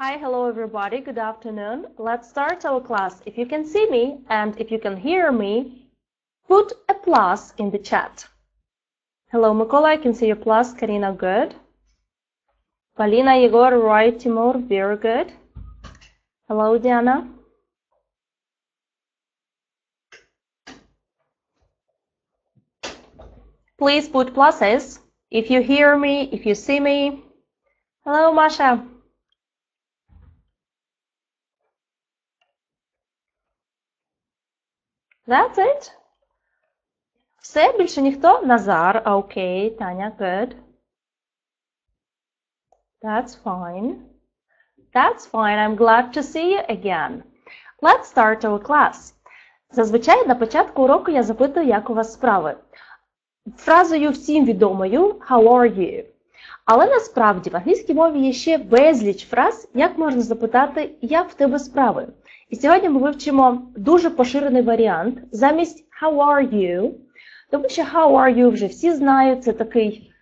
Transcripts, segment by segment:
Hi, hello everybody, good afternoon. Let's start our class. If you can see me and if you can hear me, put a plus in the chat. Hello, Mikola, I can see your plus. Karina, good. Polina, Yegor, right, Timur, very good. Hello, Diana. Please put pluses if you hear me, if you see me. Hello, Masha. That's it. Все, більше ніхто? Назар, окей, Таня, good. That's fine. That's fine. I'm glad to see you again. Let's start our class. Зазвичай на початку уроку я запитую, як у вас справи. Фразою всім відомою «How are you?». Але насправді в англійській мові є ще безліч фраз, як можна запитати, як в тебе справи. І сьогодні ми вивчимо дуже поширений варіант замість «How are you?», тому що «How are you» вже всі знають, це такий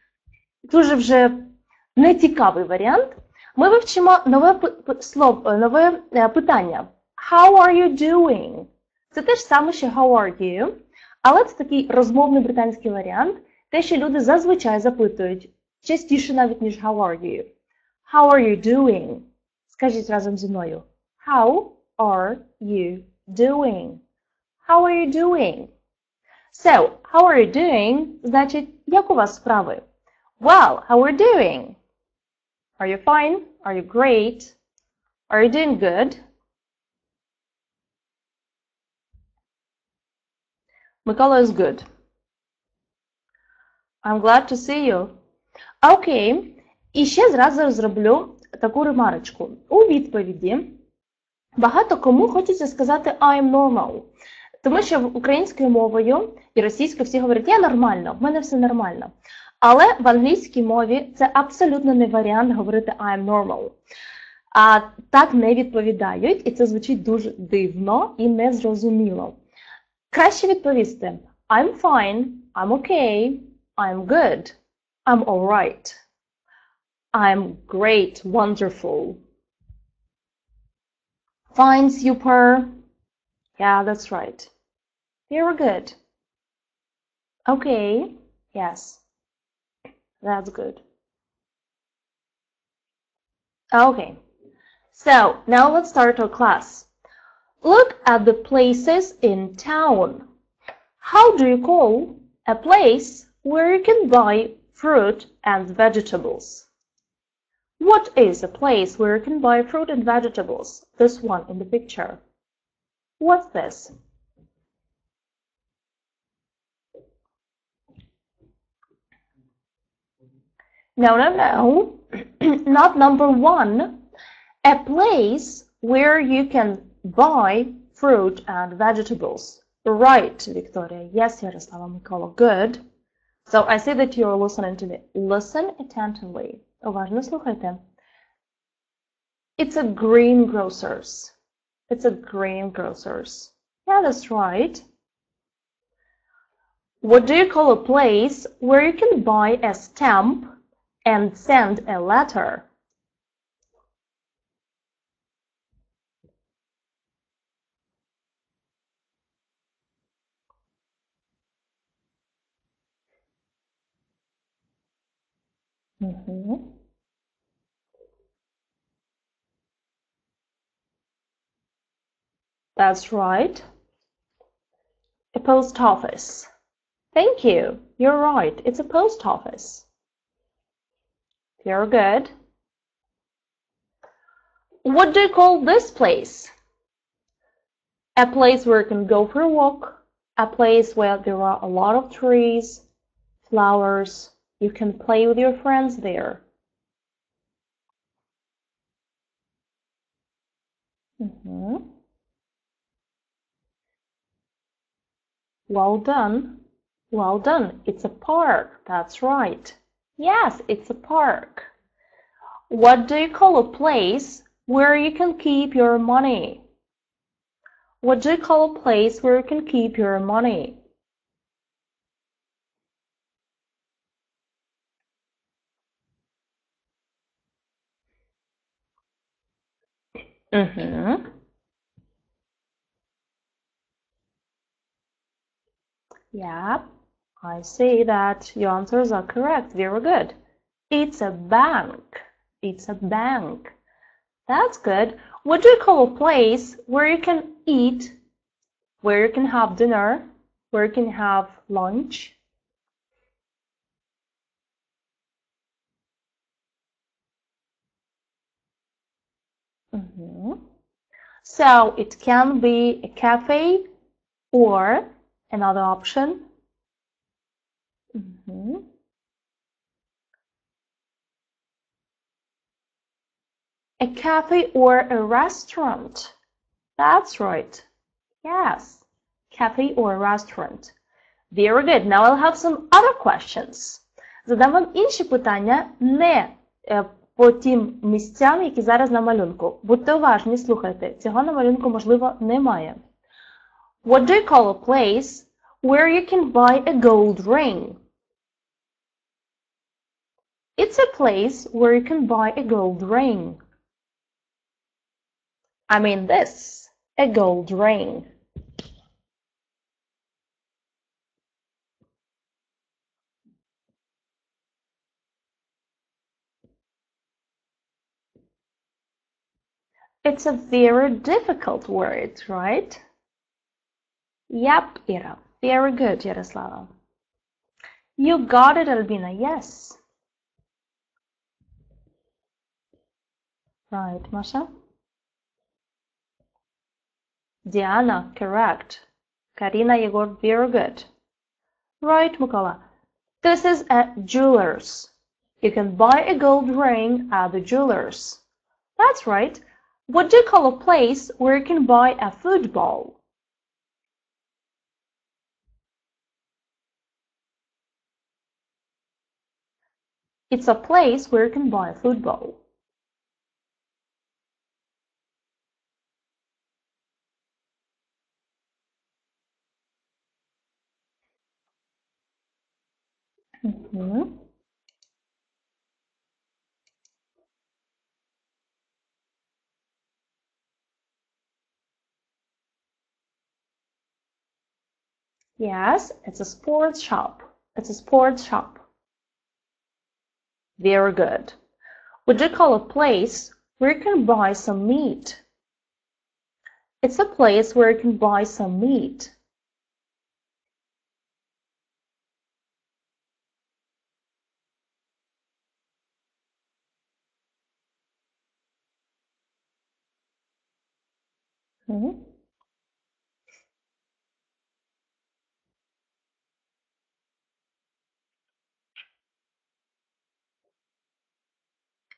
дуже вже нецікавий варіант. Ми вивчимо нове питання. How are you doing? Це те ж саме, що how are you, але це такий розмовний британський варіант, те, що люди зазвичай запитують, частіше навіть, ніж how are you. How are you doing? Скажіть разом зі мною. How are you doing? How are you doing? So, how are you doing? Значить, як у вас справи? Well, how are you doing? Are you fine? Are you great? Are you doing good? Mikola is good. I'm glad to see you. Окей. І ще зразу зроблю таку ремарочку. У відповіді багато кому хочеться сказати I'm normal. Тому що українською мовою і російською всі говорять я нормально, в мене все нормально. Але в англійській мові це абсолютно не варіант говорити I'm normal. А так не відповідають, і це звучить дуже дивно і незрозуміло. Краще відповісти I'm fine, I'm okay, I'm good, I'm alright, I'm great, wonderful. Fine, super. Yeah, that's right. Very good. Okay, yes. That's good. Okay, so now let's start our class. Look at the places in town. How do you call a place where you can buy fruit and vegetables? What is a place where you can buy fruit and vegetables? This one in the picture. What's this? No, not number one. A place where you can buy fruit and vegetables. Right, Victoria. Yes, Yaroslava Mikola. Good. So I see that you're listening to me. Listen attentively. Уважно слухайте. It's a greengrocers. It's a greengrocers. Yeah, that's right. What do you call a place where you can buy a stamp and send a letter? That's right. A post office. Thank you. You're right. It's a post office. Very good. What do you call this place? A place where you can go for a walk. A place where there are a lot of trees, flowers. You can play with your friends there. Well done. Well done. It's a park. That's right. Yes, it's a park. What do you call a place where you can keep your money? What do you call a place where you can keep your money? Mm-hmm. Yeah, I see that your answers are correct. Very good. It's a bank. It's a bank. That's good. What do you call a place where you can eat, where you can have dinner, where you can have lunch? Mhm. So it can be a cafe or another option. Mhm. A cafe or a restaurant. That's right. Yes, cafe or restaurant. Very good. Now I'll have some other questions. Задам вам інші питання не по тим місцям, які зараз на малюнку. Будьте уважні, слухайте. Цього на малюнку, можливо, немає. What do you call a place where you can buy a gold ring? It's a place where you can buy a gold ring. I mean this, a gold ring. It's a very difficult word, right? Yep, Ira. Very good, Yaroslava. You got it, Albina. Yes. Right, Masha? Diana, correct. Karina, Yegor, very good. Right, Mukala. This is at jewelers. You can buy a gold ring at the jewelers. That's right. What do you call a place where you can buy a football? It's a place where you can buy a football. Mhm. Yes, it's a sports shop. It's a sports shop. Very good. What do you call a place where you can buy some meat? It's a place where you can buy some meat. Mhm.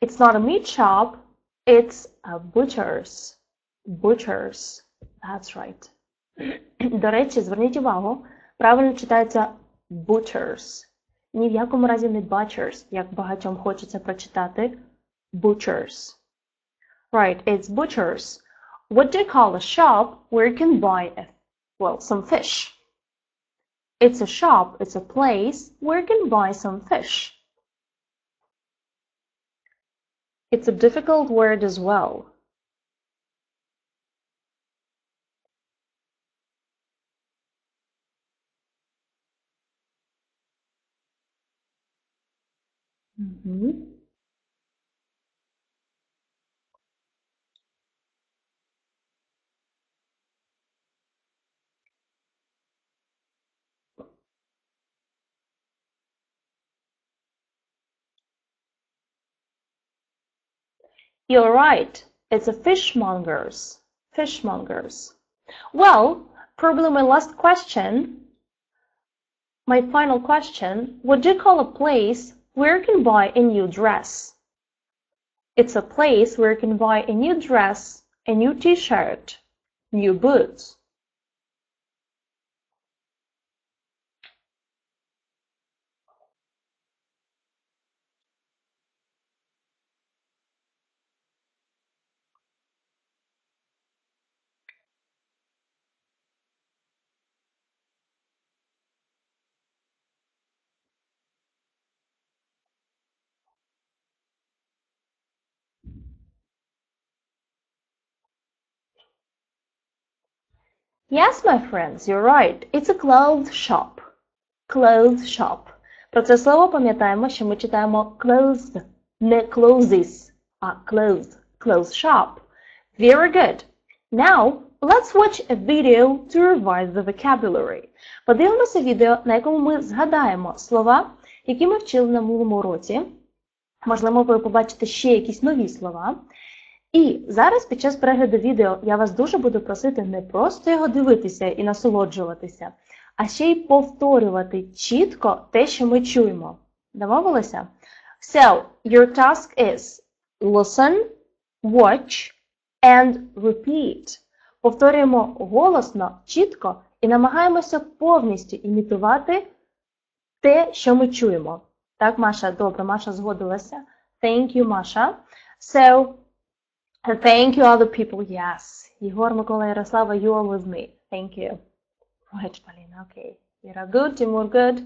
It's not a meat shop, it's a butcher's. Butcher's. That's right. До речі, зверніть увагу, правильно читається butchers. Ні в якому разі не butchers, як багатьом хочеться прочитати. Butchers. Right, it's butchers. What do you call a shop where you can buy some fish? It's a shop, it's a place where you can buy some fish. It's a difficult word as well. Mhm. You're right. It's a fishmongers. Fishmongers. Well, probably my last question, my final question. What do you call a place where you can buy a new dress? It's a place where you can buy a new dress, a new t-shirt, new boots. Yes, my friends, you're right. It's a clothes shop. Clothes shop. Про це слово пам'ятаємо, що ми читаємо clothes, не clothes, а clothes, clothes shop. Very good. Now, let's watch a video to revise the vocabulary. Подивимося відео, на якому ми згадаємо слова, які ми вчили на минулому році. Можливо, ви побачите ще якісь нові слова. І зараз під час перегляду відео я вас дуже буду просити не просто його дивитися і насолоджуватися, а ще й повторювати чітко те, що ми чуємо. Домовилися? So, your task is listen, watch and repeat. Повторюємо голосно, чітко і намагаємося повністю імітувати те, що ми чуємо. Так, Маша? Добре, Маша згодилася. Thank you, Маша. So, thank you other people. Yes. Єгор, Микола, Ярослава, you are with me. Thank you. Right, Полина, okay. Ira, good. Timur, good.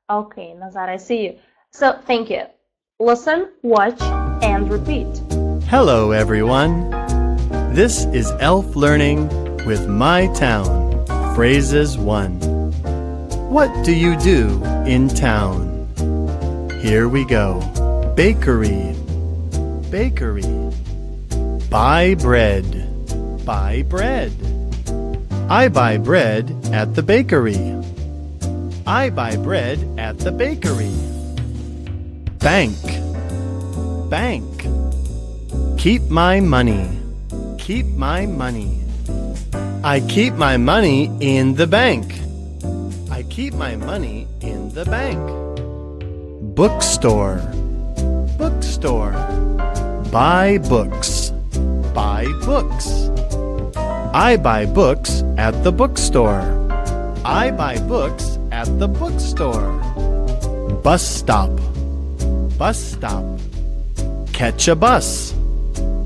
Okay, Nazar, I see you. So, thank you. Listen, watch, and repeat. Hello, everyone. This is Elf Learning with My Town, Phrases 1. What do you do in town? Here we go. Bakery, bakery. Buy bread, buy bread. I buy bread at the bakery. I buy bread at the bakery. Bank, bank. Keep my money, keep my money. I keep my money in the bank. I keep my money in the bank. Bookstore, bookstore. Buy books, buy books. I buy books at the bookstore. I buy books at the bookstore. Bus stop, bus stop. Catch a bus,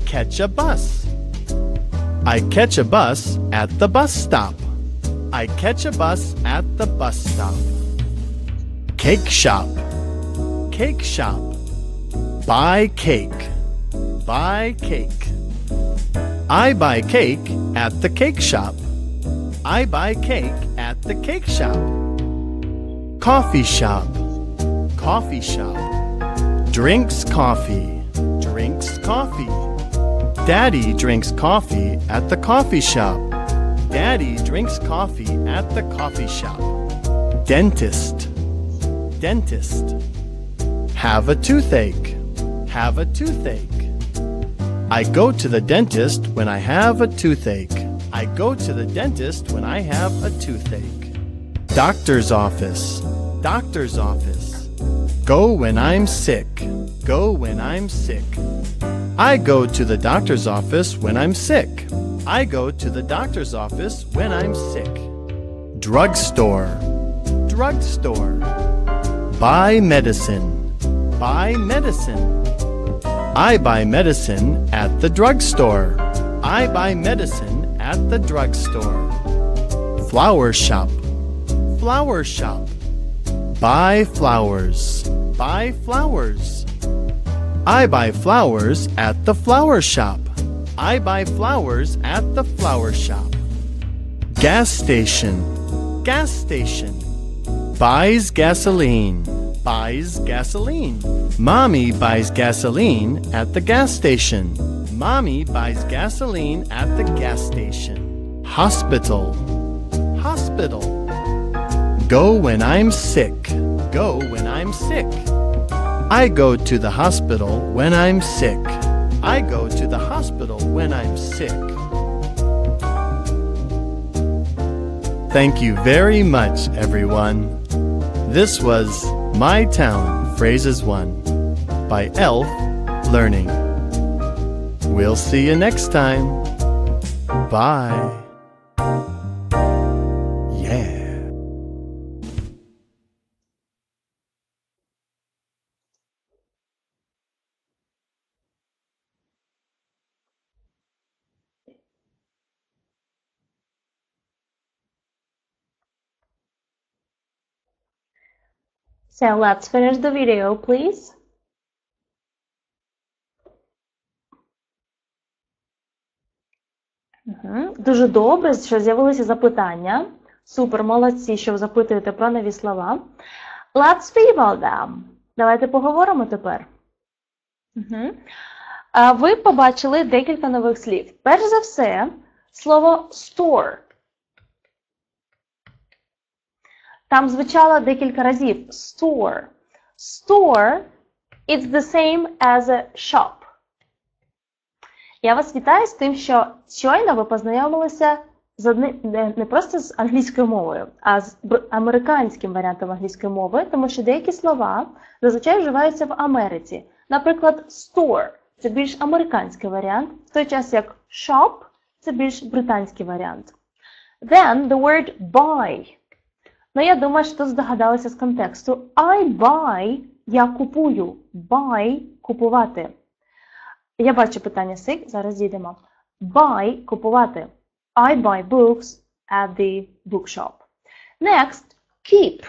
catch a bus. I catch a bus at the bus stop. I catch a bus at the bus stop. Cake shop, cake shop. Buy cake, buy cake. I buy cake at the cake shop. I buy cake at the cake shop. Coffee shop, coffee shop. Drinks coffee, drinks coffee. Daddy drinks coffee at the coffee shop. Daddy drinks coffee at the coffee shop. Dentist, dentist. Have a toothache, have a toothache. I go to the dentist when I have a toothache. I go to the dentist when I have a toothache. Doctor's office, doctor's office. Go when I'm sick, go when I'm sick. I go to the doctor's office when I'm sick. I go to the doctor's office when I'm sick. Drugstore, drugstore. Buy medicine, buy medicine. I buy medicine at the drugstore. I buy medicine at the drugstore. Flower shop, flower shop. Buy flowers, buy flowers. I buy flowers at the flower shop. I buy flowers at the flower shop. Gas station, gas station. Buys gasoline, buys gasoline. Mommy buys gasoline at the gas station. Mommy buys gasoline at the gas station. Hospital, hospital. Go when I'm sick, go when I'm sick. I go to the hospital when I'm sick. I go to the hospital when I'm sick. Thank you very much, everyone. This was My Town, Phrases 1 by Elf Learning. We'll see you next time. Bye. Yeah. So let's finish the video, please. Дуже добре, що з'явилися запитання. Супер, молодці, що ви запитуєте про нові слова. Let's speak about them. Давайте поговоримо тепер. Ви побачили декілька нових слів. Перш за все, слово store. Там звучало декілька разів. Store. Store it's the same as a shop. Я вас вітаю з тим, що щойно ви познайомилися не просто з англійською мовою, а з американським варіантом англійської мови, тому що деякі слова зазвичай вживаються в Америці. Наприклад, store – це більш американський варіант, в той час як shop – це більш британський варіант. Then the word buy. Ну, я думаю, що тут здогадалися з контексту. I buy – я купую. Buy – купувати. Я бачу питання сик, зараз дійдемо. Buy – купувати. I buy books at the bookshop. Next, keep.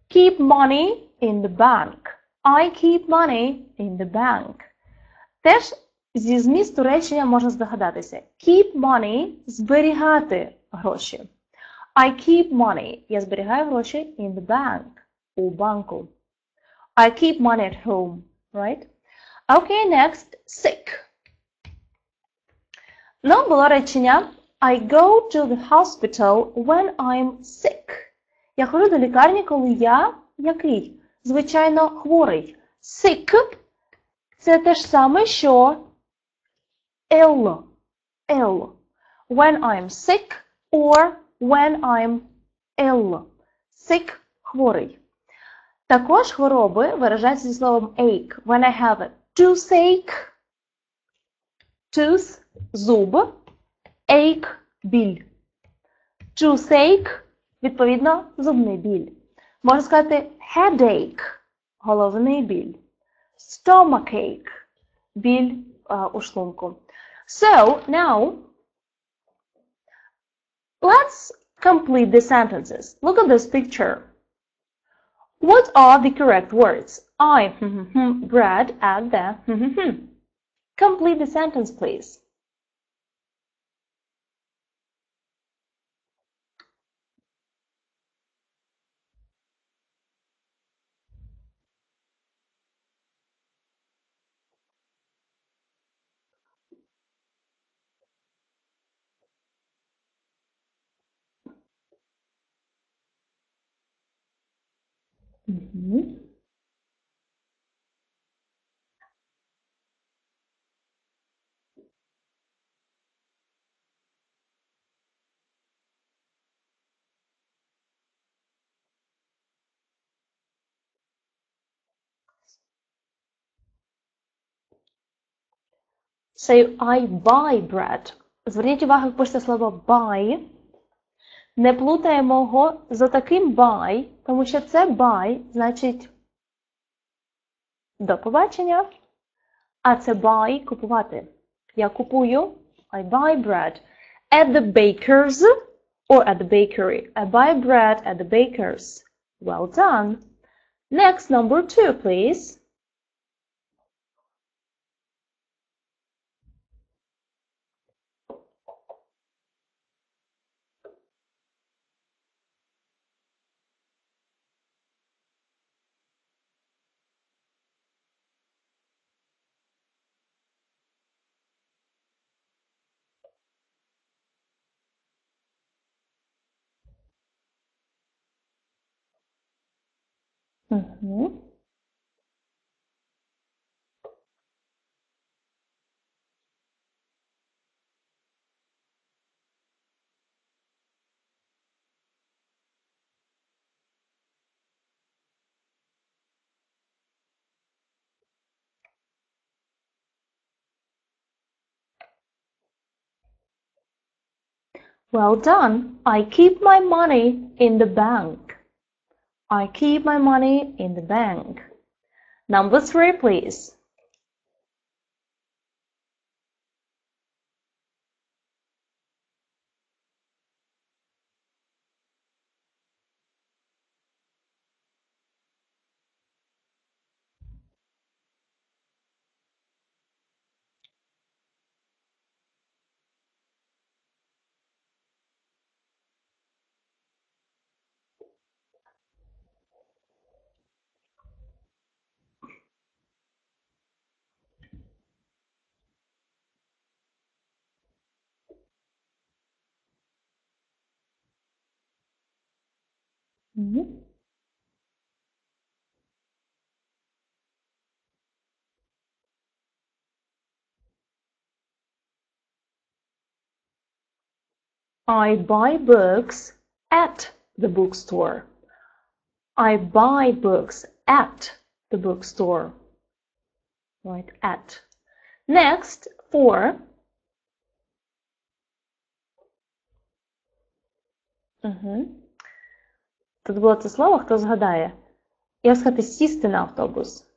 Keep money in the bank. I keep money in the bank. Теж зі змісту речення можна здогадатися. Keep money – зберігати гроші. I keep money – я зберігаю гроші in the bank – у банку. I keep money at home, right? Okay, next, sick. Ну, було речення I go to the hospital when I'm sick. Я ходжу до лікарні, коли я який? Звичайно, хворий. Sick – це те ж саме, що ill. Ill. When I'm sick or when I'm ill. Sick – хворий. Також хвороби виражаються зі словом ache. When I have a toothache. Tooth – зуб. Ache – біль. Toothache – відповідно, зубний біль. Можна сказати headache – головний біль. Stomachache – біль у шлунку. So, now, let's complete the sentences. Look at this picture. What are the correct words? I bread at the Complete the sentence, please. Say, I buy bread. Зверніть увагу, як пишеться слово buy. Не плутаємо його з таким buy, тому що це buy значить до побачення, а це buy – купувати. Я купую, I buy bread at the baker's or at the bakery. I buy bread at the baker's. Well done. Next, number 2, please. Well done. I keep my money in the bank. I keep my money in the bank. Number 3, please. Мгм. I buy books at the bookstore. I buy books at the bookstore. Right, at. Next, for. Тут було це слово, хто згадає? Я б сказати, сісти на автобус.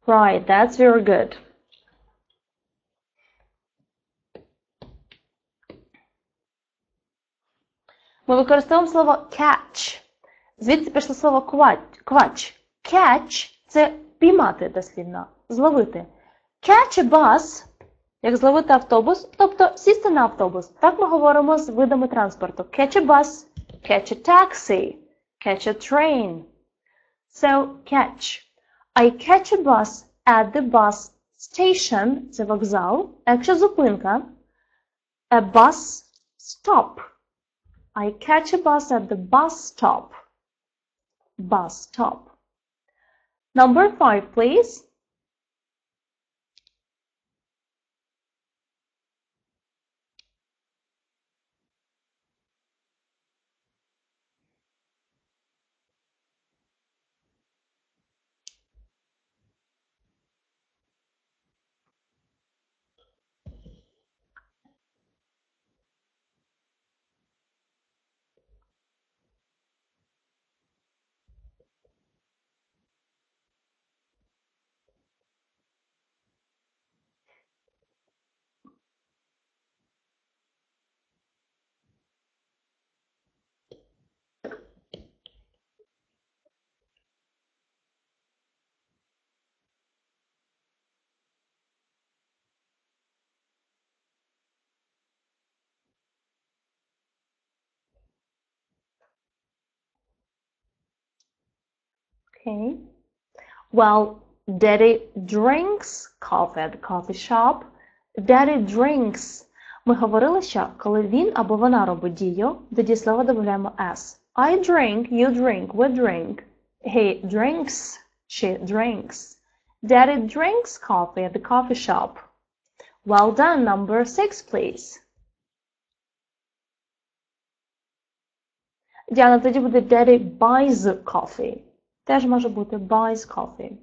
Right, that's very good. Ми використовуємо слово catch. Звідси пішло слово квач. Catch – це піймати дослівно, зловити. Catch a bus, як зловити автобус, тобто сісти на автобус. Так ми говоримо з видами транспорту. Catch a bus, catch a taxi, catch a train. So, catch. I catch a bus at the bus station, це вокзал. А якщо зупинка, a bus stop. I catch a bus at the bus stop. Bus stop. Number 5, please. Okay. Well, Daddy drinks coffee at the coffee shop. Daddy drinks. Ми говорили, що коли він або вона робить дію, до дієслова додаємо s. I drink, you drink, we drink. He drinks, she drinks. Daddy drinks coffee at the coffee shop. Well done. Number 6, please. Діана, тоді буде Daddy buys coffee. Теж може бути buys coffee.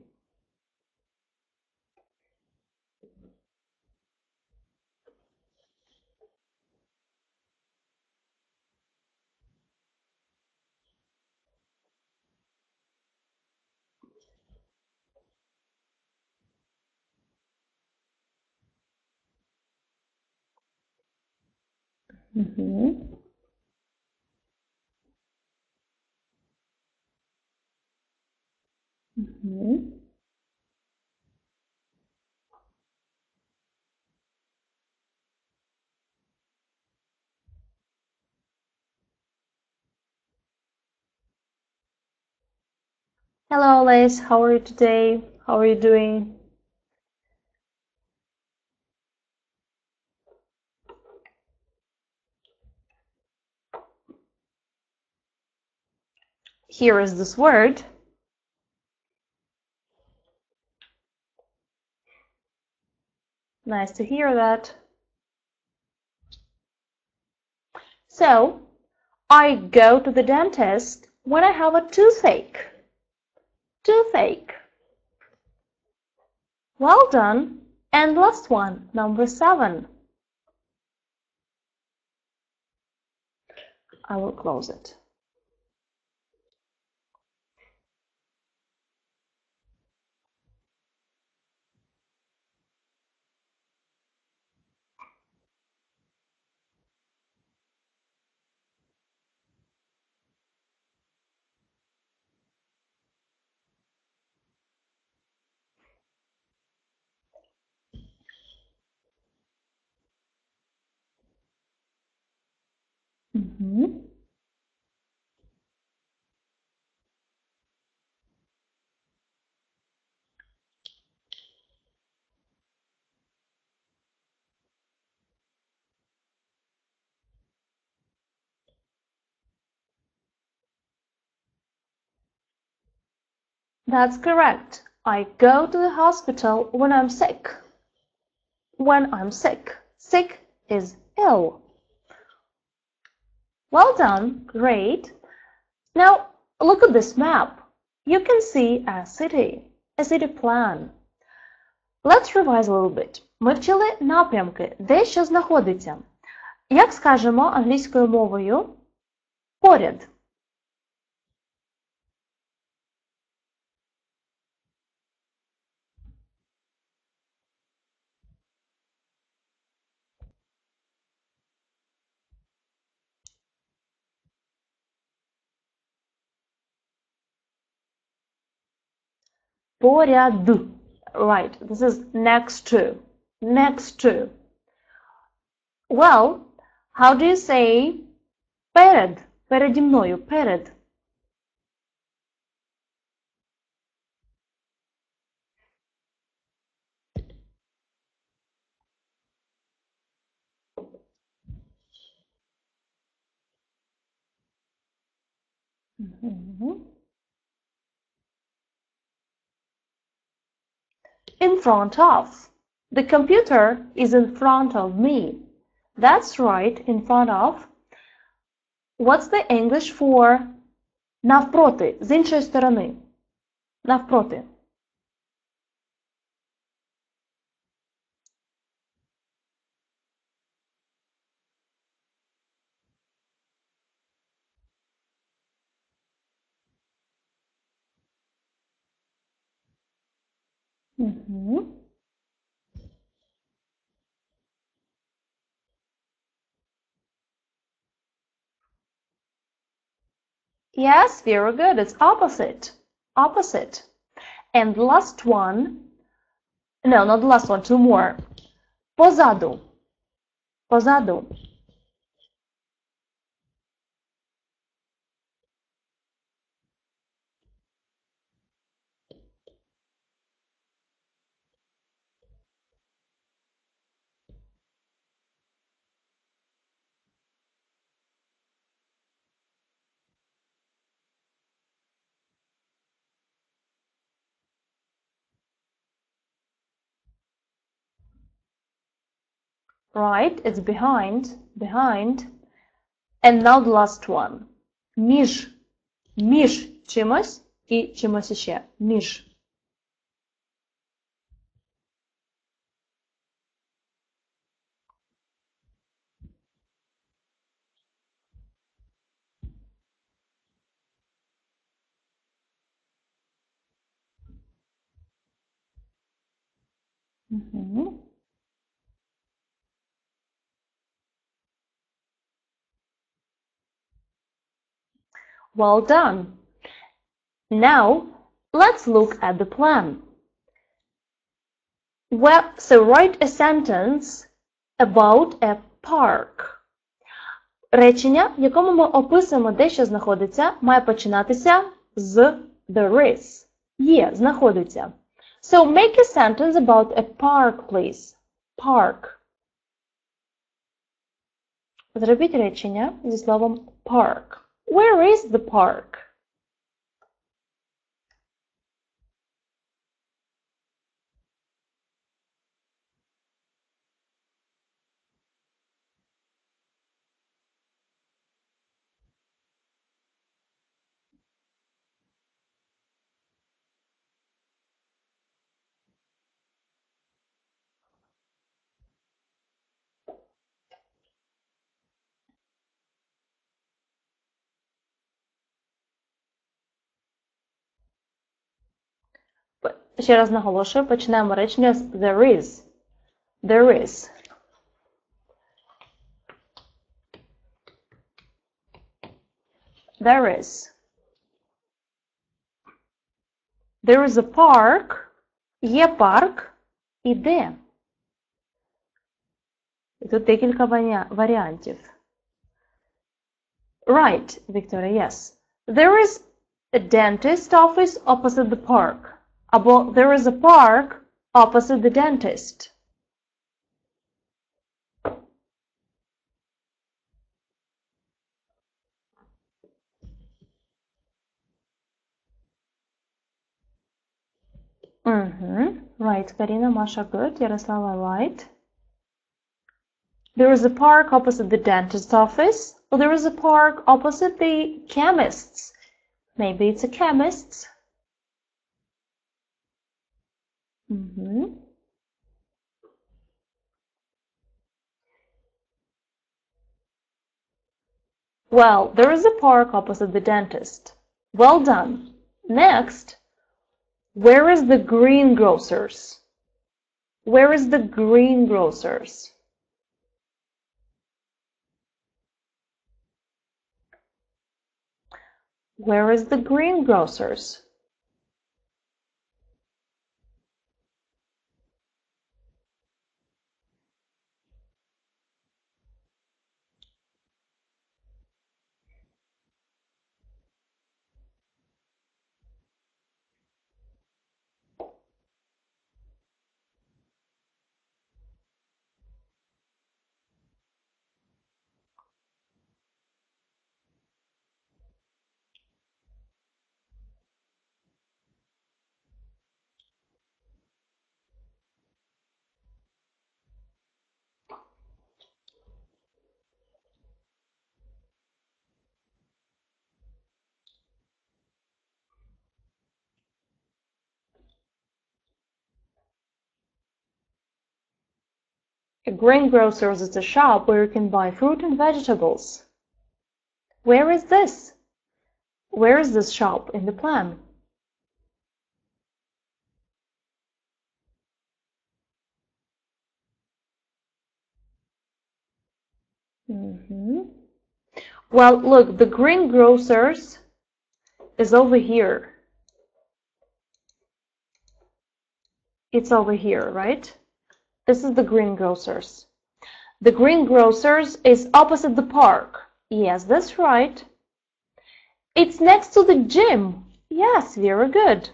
Hello, Liz. How are you today? How are you doing? Here is this word. Nice to hear that. So, I go to the dentist when I have a toothache. Toothache. Well done. And last one, number 7. I will close it. Мгм. That's correct. I go to the hospital when I'm sick. When I'm sick. Sick is ill. Well done. Great. Now, look at this map. You can see a city plan. Let's revise a little bit. Ми вчили напрямки, де що знаходиться. Як скажемо англійською мовою? Поряд. Поряд. Right, this is next to. Next to. Well, how do you say перед? Переді мною, перед. In front of. The computer is in front of me. That's right, in front of. What's the English for навпроти, з іншої сторони? Навпроти. Yes, very good. It's opposite. Opposite. And the last one. No, not the last one. Two more. Позаду. Позаду. Right, it's behind. Behind. And now the last one. Між. Між чимось і чимось іще. Між. Well done. Now, let's look at the plan. Well, so write a sentence about a park. Речення, в якому ми описуємо, де що знаходиться, має починатися з there is. Є, знаходиться. So make a sentence about a park, please. Park. Зробіть речення зі словом park. Where is the park? Ще раз наголошую, починаємо речення з there is. There is. There is. There is a park. Є парк. І де? І тут декілька варіантів. Right, Victoria, yes. There is a dentist office opposite the park. There is a park opposite the dentist. Right, Karina, Masha, good. Yaroslava, right. There is a park opposite the dentist's office. Or there is a park opposite the chemist's. Maybe it's a chemist's. Well, there is a park opposite the dentist. Well done. Next, where is the greengrocer's? Where is the greengrocer's? Where is the greengrocer's? A greengrocer's is a shop where you can buy fruit and vegetables. Where is this? Where is this shop in the plan? Well, look, the greengrocer's is over here. It's over here, right? This is the greengrocer's. The greengrocer's is opposite the park. Yes, that's right. It's next to the gym. Yes, very good.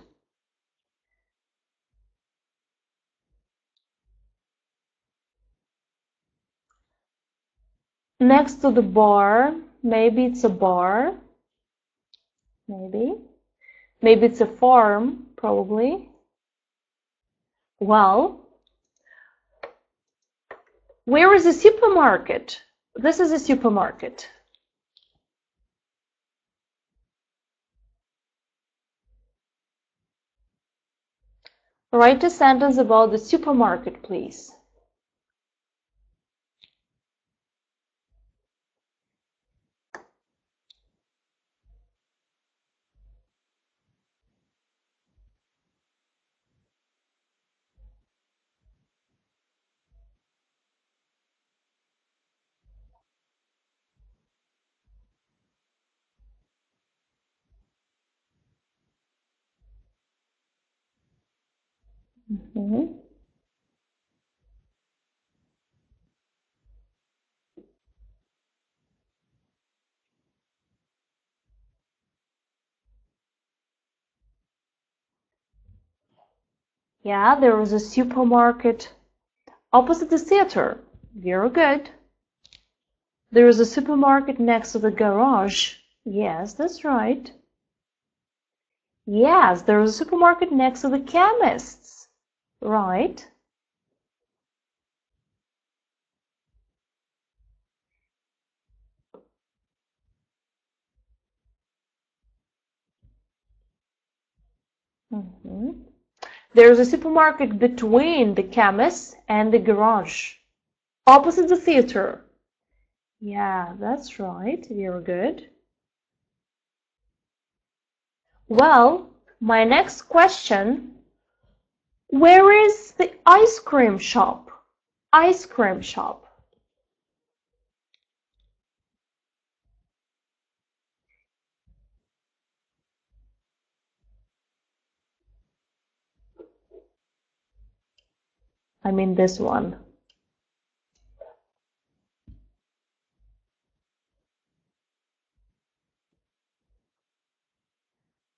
Next to the bar. Maybe it's a bar. Maybe. Maybe it's a farm, probably. Well, where is the supermarket? This is a supermarket. Write a sentence about the supermarket, please. Yeah, there is a supermarket opposite the theater. Very good. There is a supermarket next to the garage. Yes, that's right. Yes, there is a supermarket next to the chemist's. Right. There is a supermarket between the chemist and the garage. Opposite the theater. Yeah, that's right. Very good. Well, my next question, where is the ice cream shop? Ice cream shop. I mean this one.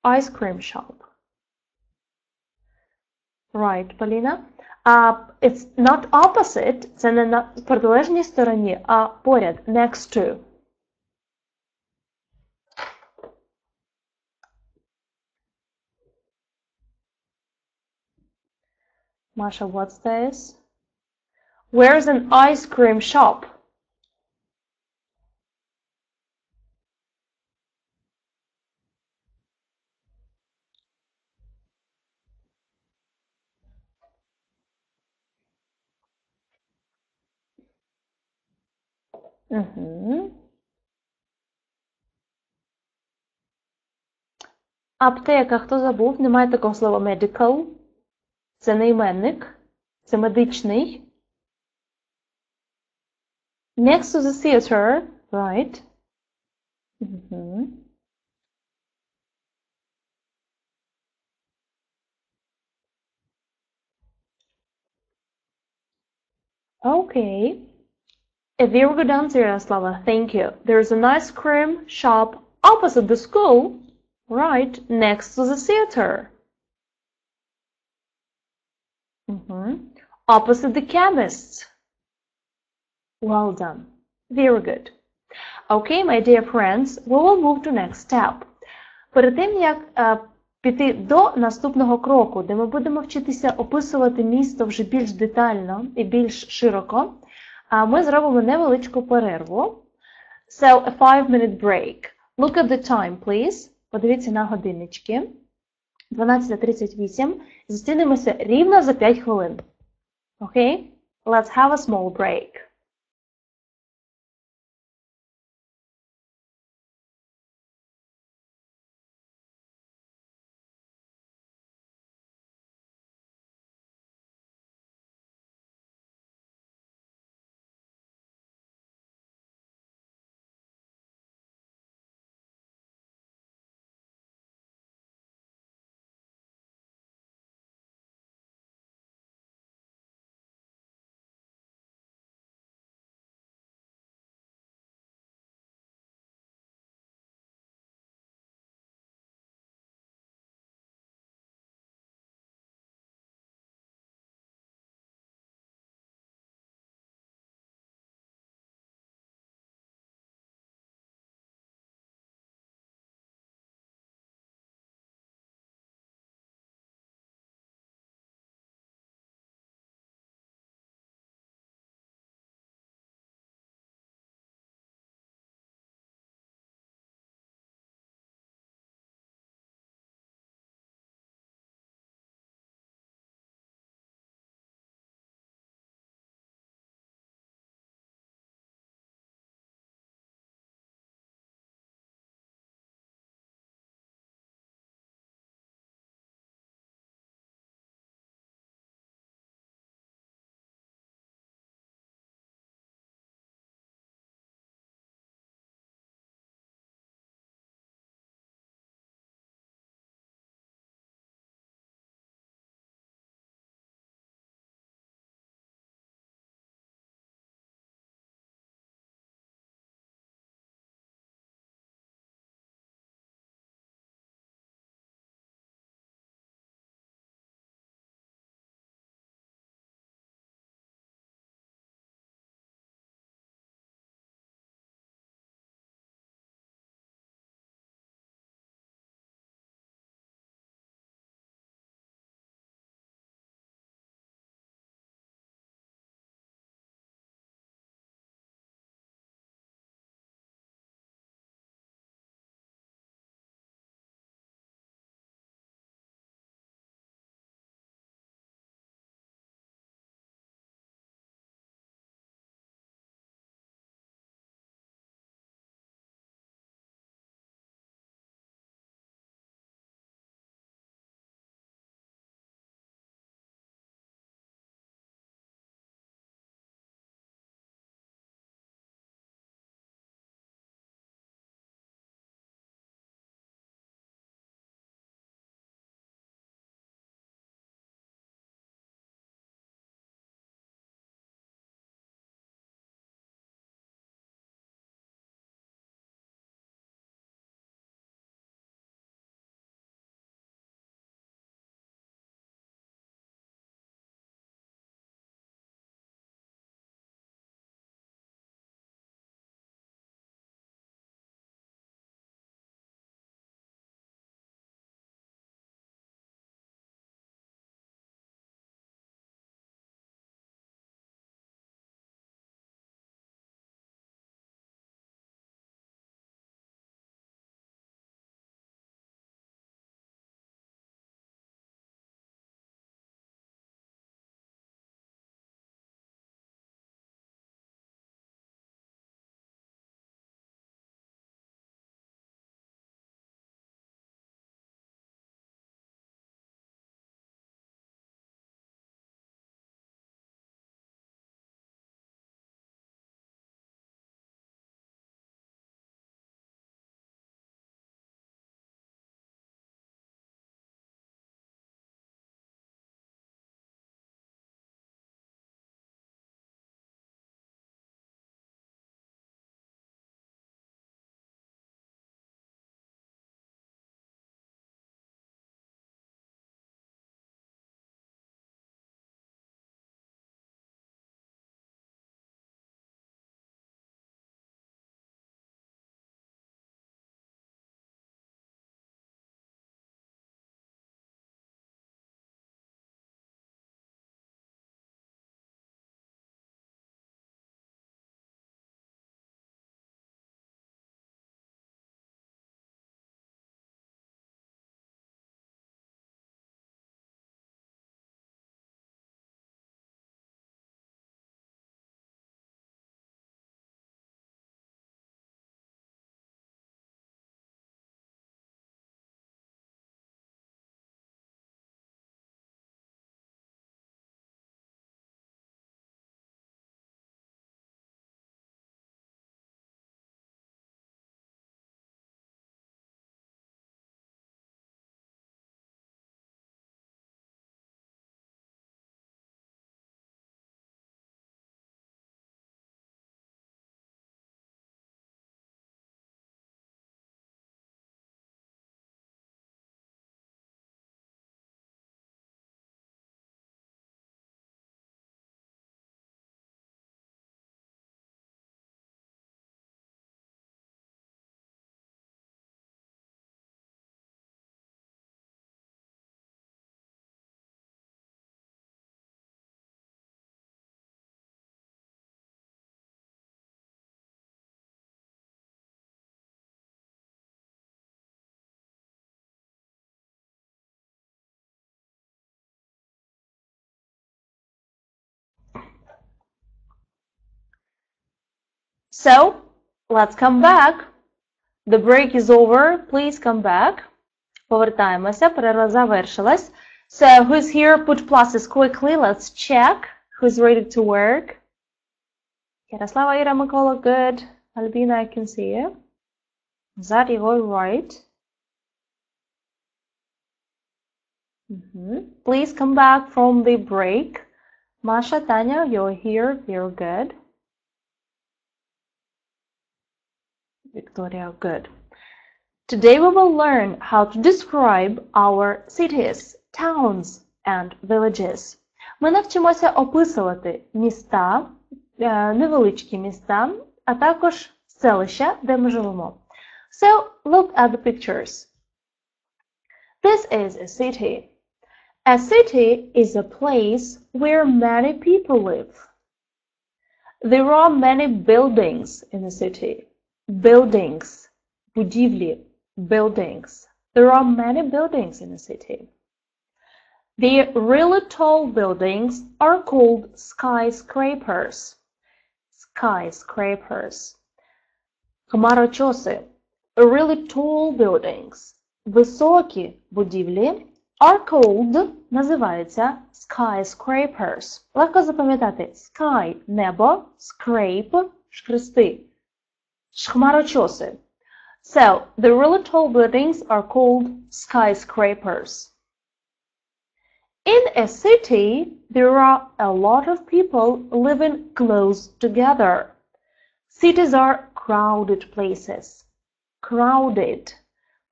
Ice cream shop. Right, Поліна. It's not opposite, це не на протилежній стороні, а поряд, next to. Masha, what's this? Where's an ice cream shop? Аптека, хто забув? Немає такого слова medical. Це не іменник. Це медичний. Next to the theater. Right. Okay. A very good answer, Yaroslava. Thank you. There's an ice cream shop opposite the school. Right, next to the theater. Opposite the chemist. Well done. Very good. Okay, my dear friends, we will move to next step. Перед тим, як піти до наступного кроку, де ми будемо вчитися описувати місто вже більш детально і більш широко, ми зробимо невеличку перерву. So, a 5-minute break. Look at the time, please. Подивіться на годиннички. 12:38. Зустрінемося рівно за 5 хвилин. Okay? Let's have a small break. So, let's come back. The break is over. Please come back. Повертаємося. Перерва завершилась. So, who's here? Put pluses quickly. Let's check. Who's ready to work? Ярослава, Ira, Mikola, good. Albina, I can see you. Zad, you're right. Please come back from the break. Masha, Tanya, you're here. You're good. Victoria, good. Today we will learn how to describe our cities, towns and villages. Ми навчимося описувати міста, невеличкі міста, а також селища, де ми живемо. So, look at the pictures. This is a city. A city is a place where many people live. There are many buildings in a city. Buildings, будівлі, buildings. There are many buildings in a city. The really tall buildings are called skyscrapers. Skyscrapers. Хмарочоси. Really tall buildings. Високі будівлі are called, називаються skyscrapers. Легко запам'ятати. Sky – небо, scrape – шкрести. Хмарочоси. So, the really tall buildings are called skyscrapers. In a city, there are a lot of people living close together. Cities are crowded places. Crowded.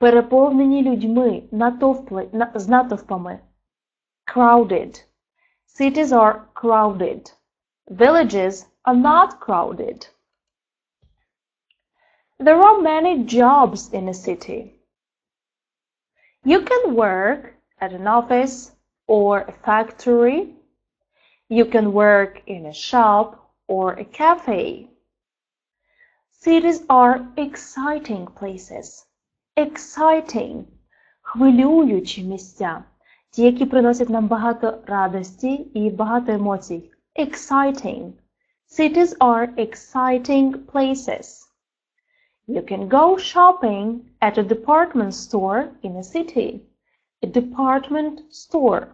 Переповнені людьми, з натовпами. Crowded. Cities are crowded. Villages are not crowded. There are many jobs in a city. You can work at an office or a factory. You can work in a shop or a cafe. Cities are exciting places. Exciting. Хвилюючі місця. Ті, які приносять нам багато радості і багато емоцій. Exciting. Cities are exciting places. You can go shopping at a department store in a city. A department store.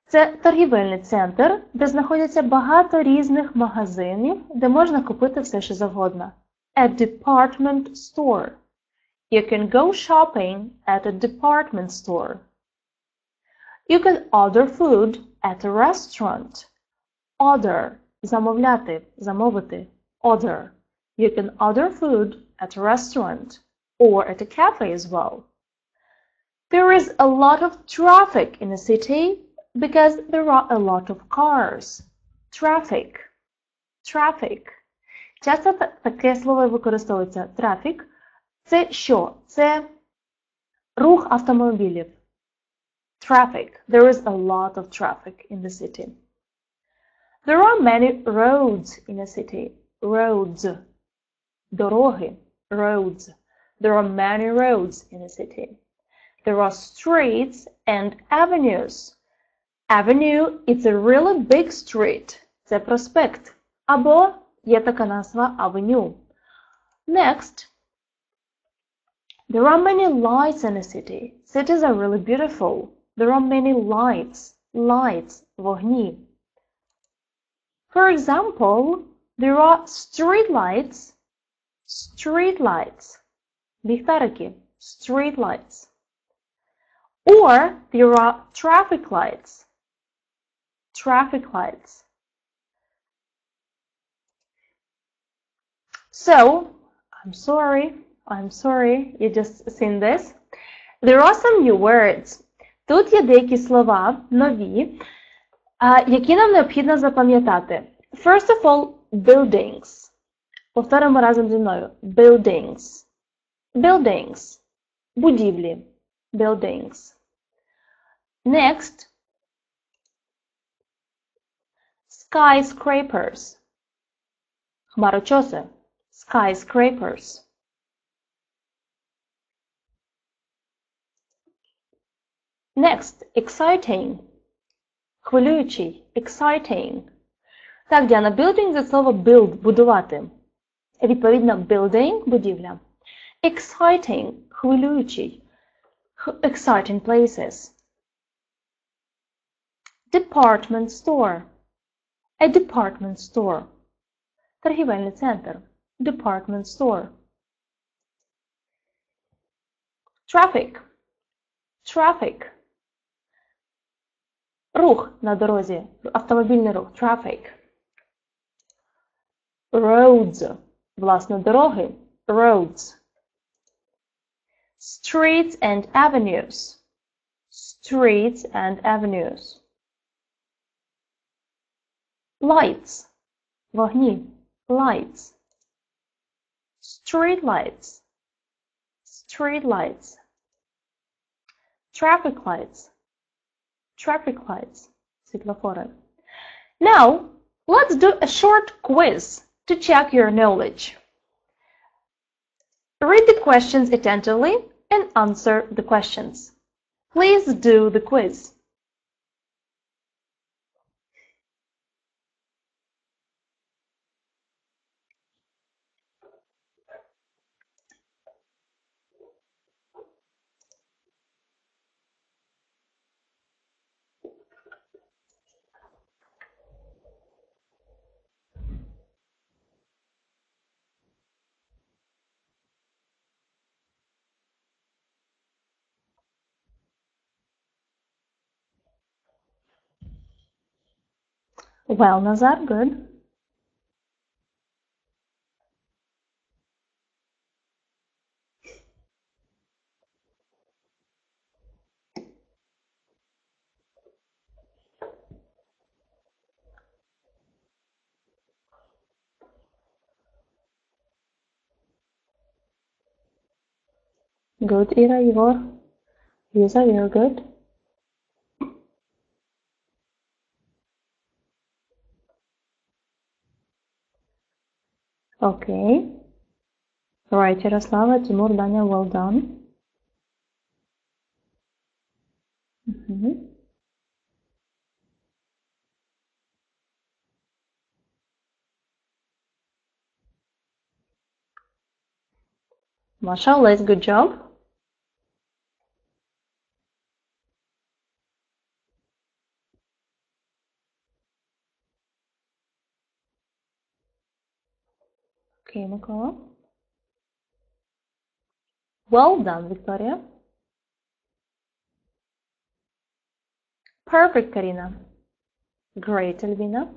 Це торгівельний центр, де знаходяться багато різних магазинів, де можна купити все, що завгодно. A department store. You can go shopping at a department store. You can order food at a restaurant. Order. Замовляти, замовити. Order. You can order food at a restaurant or at a cafe as well. There is a lot of traffic in a city because there are a lot of cars. Traffic. Traffic. Часто таке слово використовується. Traffic. Це що? Це рух автомобілів. Traffic. There is a lot of traffic in the city. There are many roads in a city. Roads. Дороги. Roads. There are many roads in a city. There are streets and avenues. Avenue – it's a really big street. Це проспект. Або є така назва avenue. Next. There are many lights in a city. Cities are really beautiful. There are many lights. Lights. Вогні. For example, there are street lights. Street lights. Ліхтарики. Street lights. Or there are traffic lights. Traffic lights. So, I'm sorry, you just seen this. There are some new words. Тут є деякі слова, нові, які нам необхідно запам'ятати. First of all, buildings. Повторимо разом зі мною. Buildings. Buildings. Будівлі. Buildings. Next. Skyscrapers. Хмарочоси. Skyscrapers. Next. Exciting. Хвилюючий. Exciting. Так, Діана, building – це слово build – будувати. Відповідно, building – будівля. Exciting – хвилюючий. Exciting places. Department store. A department store. Торгівельний центр. Department store. Traffic. Traffic. Рух на дорозі. Автомобільний рух. Traffic. Roads. Власне, дороги. Roads. Streets and avenues. Streets and avenues. Lights. Вогні. Lights. Street lights. Street lights. Traffic lights. Traffic lights. Світлофори. Now, let's do a short quiz to check your knowledge. Read the questions attentively and answer the questions. Please do the quiz. Well, Nazar, good. Good, Ira, Igor. Lisa, you're good. Okay. Right, Yaroslava, Timur, Danya, well done. Mashallah, good job. Okay, Mikola. Well done, Victoria. Perfect, Karina. Great, Elvina.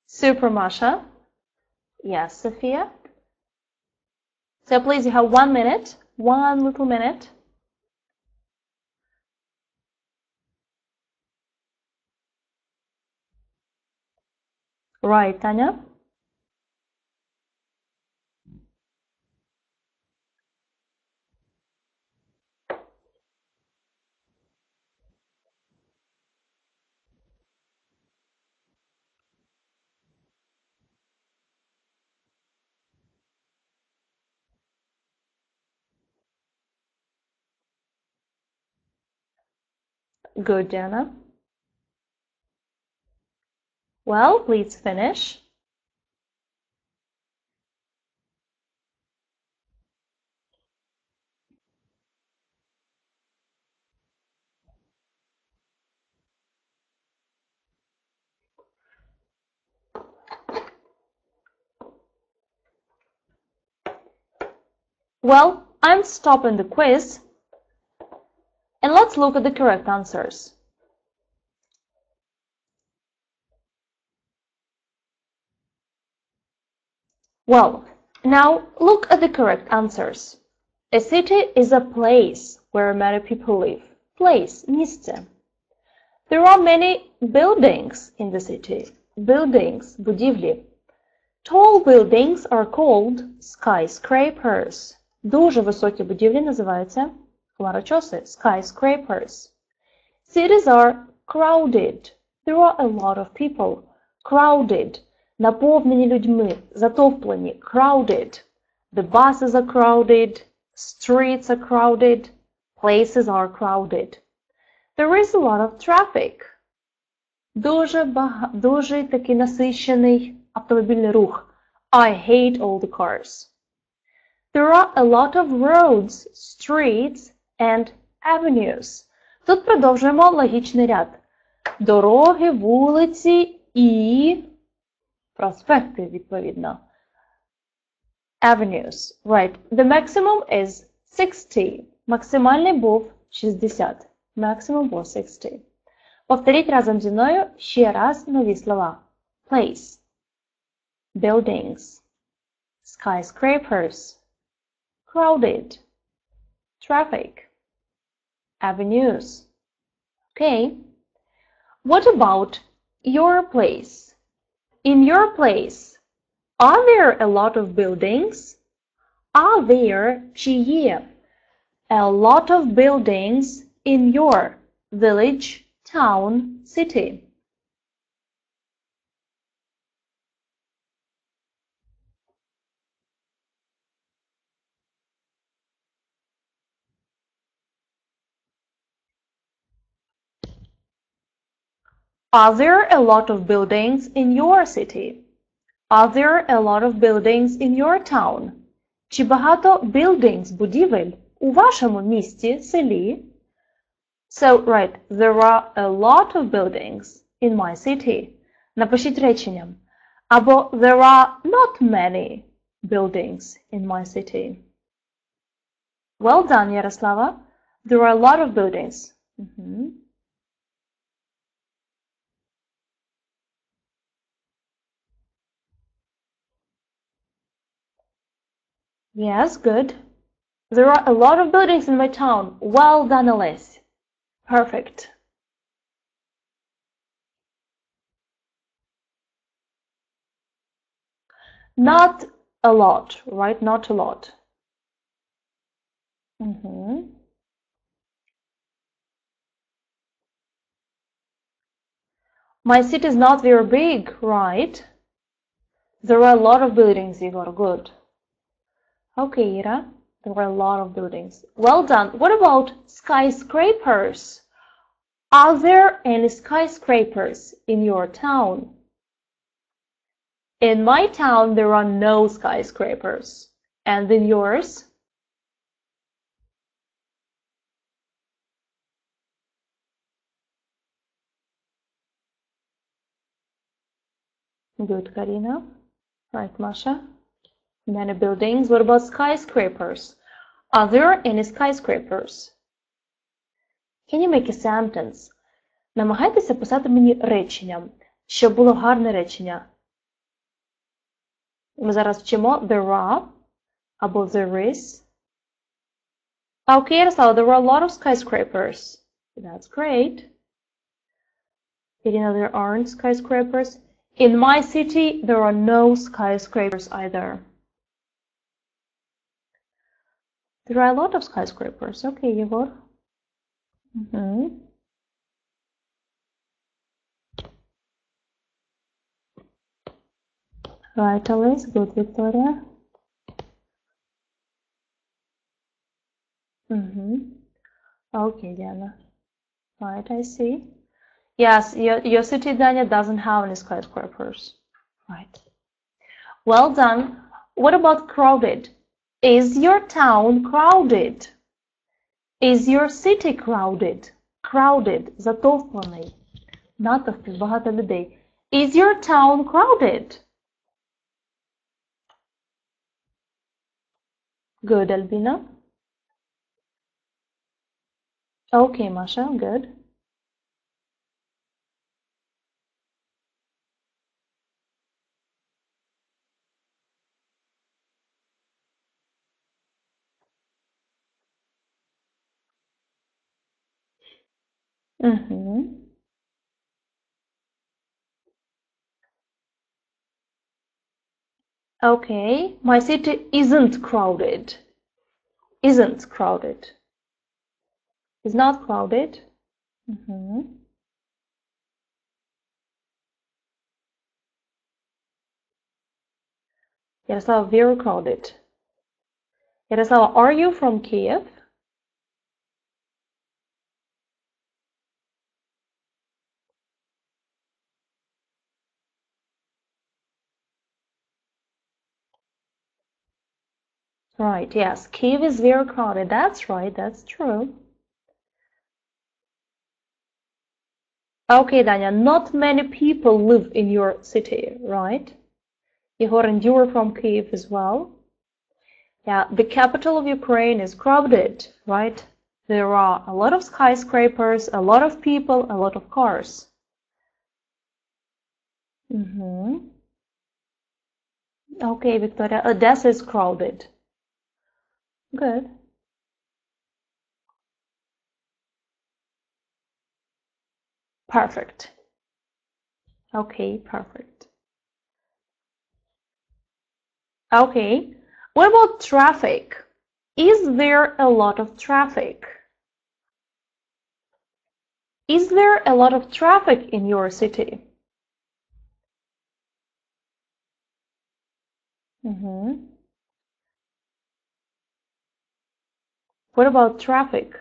Super, Masha. Yes, Sophia. So please, you have 1 minute, 1 little minute. Right, Tanya. Good, Jana. Well, please finish. Well, I'm stopping the quiz. And let's look at the correct answers. Well, now look at the correct answers. A city is a place where many people live. Place, місце. There are many buildings in the city. Buildings, будівлі. Tall buildings are called skyscrapers. Дуже високі будівлі називаються хмарочоси, skyscrapers. Cities are crowded. There are a lot of people. Crowded. Наповнені людьми, затовплені. Crowded. The buses are crowded. Streets are crowded. Places are crowded. There is a lot of traffic. Дуже такий насичений автомобільний рух. I hate all the cars. There are a lot of roads, streets and avenues. Тут продовжуємо логічний ряд. Дороги, вулиці і проспекти, відповідно. Avenues. Right. The maximum is 60. Максимальний був 60. Maximum was 60. Повторіть разом зі мною ще раз нові слова. Place. Buildings. Skyscrapers. Crowded. Traffic. Avenues. Okay. What about your place? In your place, are there a lot of buildings? Are there, чи є, a lot of buildings in your village, town, city? Are there a lot of buildings in your city? Are there a lot of buildings in your town? Чи багато buildings, будівель, у вашому місті, селі? So, right, there are a lot of buildings in my city. Напишіть реченням. Або there are not many buildings in my city. Well done, Ярослава. There are a lot of buildings. Yes, good. There are a lot of buildings in my town. Well done, Alice. Perfect. Not a lot, right? Not a lot. My city is not very big, right? There are a lot of buildings, Igor. Good. Okay, Ira. There are a lot of buildings. Well done. What about skyscrapers? Are there any skyscrapers in your town? In my town, there are no skyscrapers. And in yours? Good, Karina. Right, Masha. Many buildings. What about skyscrapers? Are there any skyscrapers? Can you make a sentence? Намагайтеся писати мені реченням, щоб було гарне речення. Ми зараз вчимо there are або there is. Okay, Ярослава, there are a lot of skyscrapers. That's great. Irina, there aren't skyscrapers. In my city, there are no skyscrapers either. There are a lot of skyscrapers. Okay, Yegor. Right, Alice. Good, Victoria. Okay, Diana. Right, I see. Yes, your city, Dania, doesn't have any skyscrapers. Right. Well done. What about crowded? Is your town crowded? Is your city crowded? Crowded, затовплений. Натовпів, багато людей. Is your town crowded? Good, Albina. Okay, Masha, good. Okay, my city isn't crowded. Isn't crowded. Is not crowded. Yaroslava, very crowded. Yaroslava, are you from Kiev? Right, yes. Kyiv is very crowded. That's right, that's true. Okay, Danya, not many people live in your city, right? Igor, and you are from Kyiv as well. Yeah, the capital of Ukraine is crowded, right? There are a lot of skyscrapers, a lot of people, a lot of cars. Okay, Victoria, Odessa is crowded. Good. Perfect. Okay, perfect. Okay, what about traffic? Is there a lot of traffic? Is there a lot of traffic in your city? What about traffic?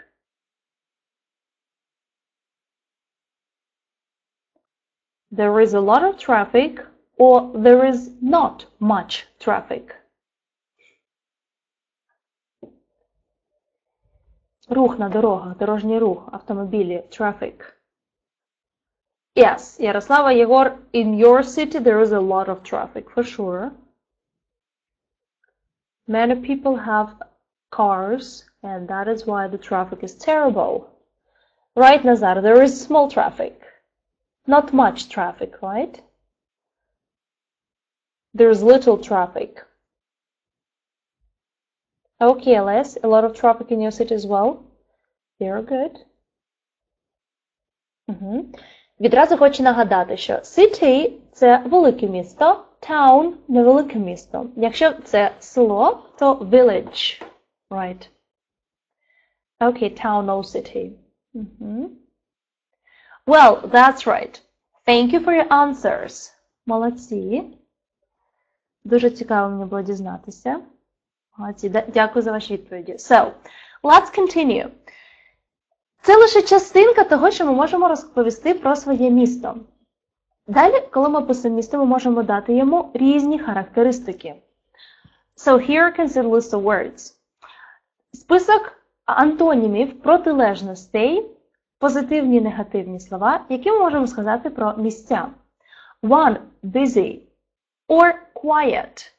There is a lot of traffic or there is not much traffic? Рух на дорогах, дорожній рух, автомобілі, traffic. Yes, Yaroslava, Yegor, in your city there is a lot of traffic, for sure. Many people have cars, and that is why the traffic is terrible. Right, Nazar, there is small traffic. Not much traffic, right? There's little traffic. Okay, Les, a lot of traffic in your city as well? Very good. Відразу хочу нагадати, що city – це велике місто, town – невелике місто. Якщо це село, то village, right? Okay, town or city. Well, that's right. Thank you for your answers. Молодці. Дуже цікаво мені було дізнатися. Молодці. Дякую за ваші відповіді. So, let's continue. Це лише частинка того, що ми можемо розповісти про своє місто. Далі, коли ми пишемо місто, ми можемо дати йому різні характеристики. So, here you can see a list of words. Список антонімів, протилежностей, позитивні і негативні слова, які ми можемо сказати про місця. One, busy or quiet.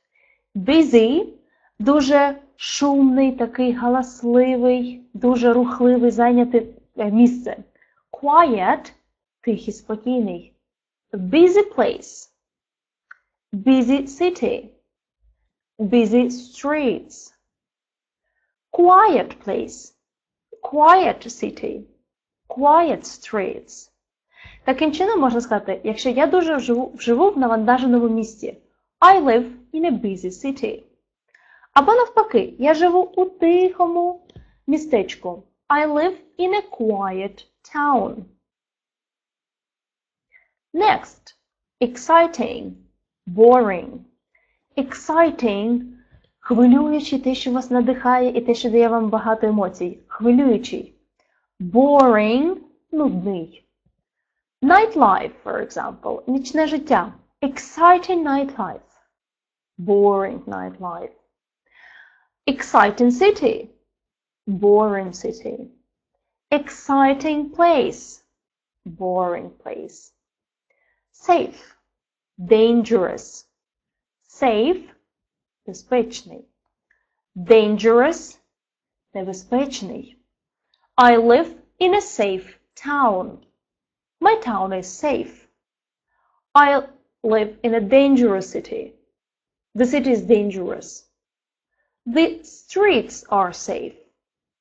Busy – дуже шумний, такий галасливий, дуже рухливий, зайняте місце. Quiet – тихий, спокійний. Busy place. Busy city. Busy streets. Quiet place. Quiet city. Quiet streets. Таким чином можна сказати, якщо я дуже живу в навантаженому місті. I live in a busy city. Або навпаки, я живу у тихому містечку. I live in a quiet town. Next, exciting, boring. Exciting – хвилюючий, те, що вас надихає і те, що дає вам багато емоцій. Хвилюючий. Boring – нудний. Nightlife, for example, нічне життя. Exciting nightlife. Boring nightlife. Exciting city. Boring city. Exciting place. Boring place. Safe. Dangerous. Safe – безпечний. Dangerous – небезпечний. I live in a safe town. My town is safe. I live in a dangerous city. The city is dangerous. The streets are safe.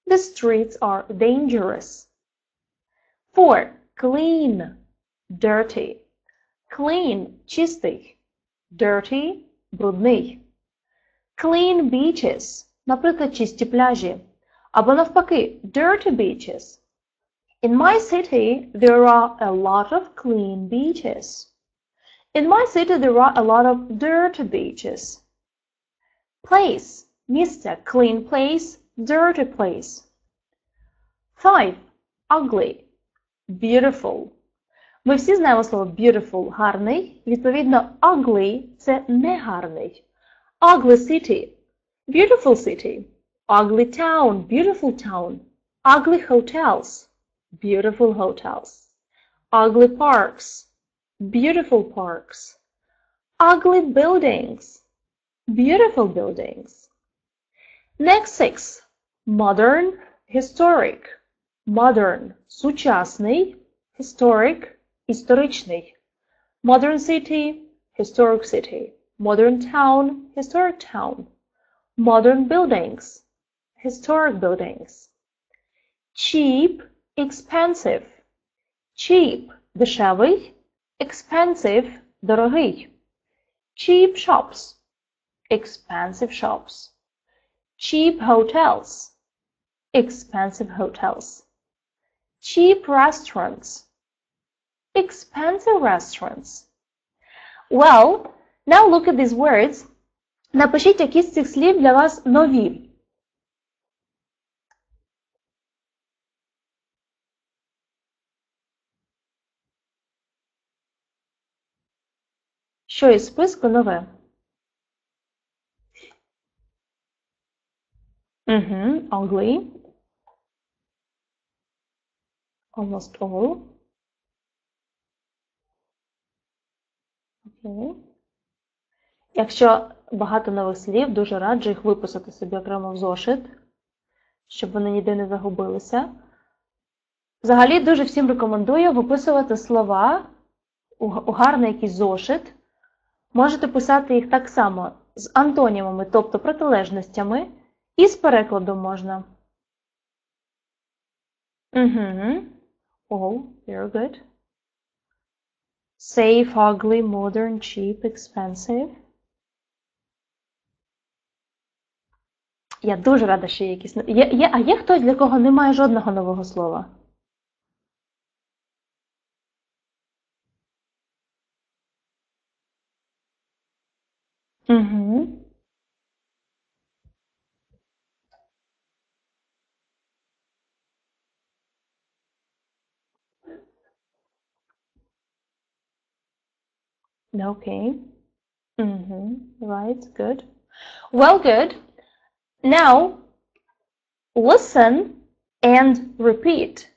The streets are dangerous. 4. Clean, dirty. Clean – чистий. Dirty – брудний. Clean beaches – наприклад, чисті пляжі. Або навпаки, dirty beaches. In my city, there are a lot of clean beaches. In my city, there are a lot of dirty beaches. Place – місце, clean place, dirty place. 5. Ugly, beautiful. Ми всі знаємо слово beautiful – гарний. Відповідно, ugly – це негарний. Ugly city beautiful city. Ugly town, beautiful town. Ugly hotels, beautiful hotels. Ugly parks, beautiful parks. Ugly buildings, beautiful buildings. Next 6. Modern, historic. Modern – сучасний, historic – історичний. Modern city – historic city. Modern town – historic town. Modern buildings – historic buildings. Cheap – expensive. Cheap – дешевий, expensive – дорогий. Cheap shops – expensive shops. Cheap hotels – expensive hotels. Cheap restaurants – expensive restaurants. Well, now look at these words. Напишіть, які з цих слів для вас нові. Що із списку нове? Ugly. Almost all. Okay. Якщо багато нових слів, дуже раджу їх виписати собі окремо в зошит, щоб вони ніде не загубилися. Взагалі, дуже всім рекомендую виписувати слова у гарний якийсь зошит. Можете писати їх так само з антонімами, тобто протилежностями, і з перекладом можна. Oh, very good. Safe, ugly, modern, cheap, expensive. Я дуже рада, що є якісь... А є хтось, для кого немає жодного нового слова? Okay. Right, good. Well, good. Now, listen and repeat.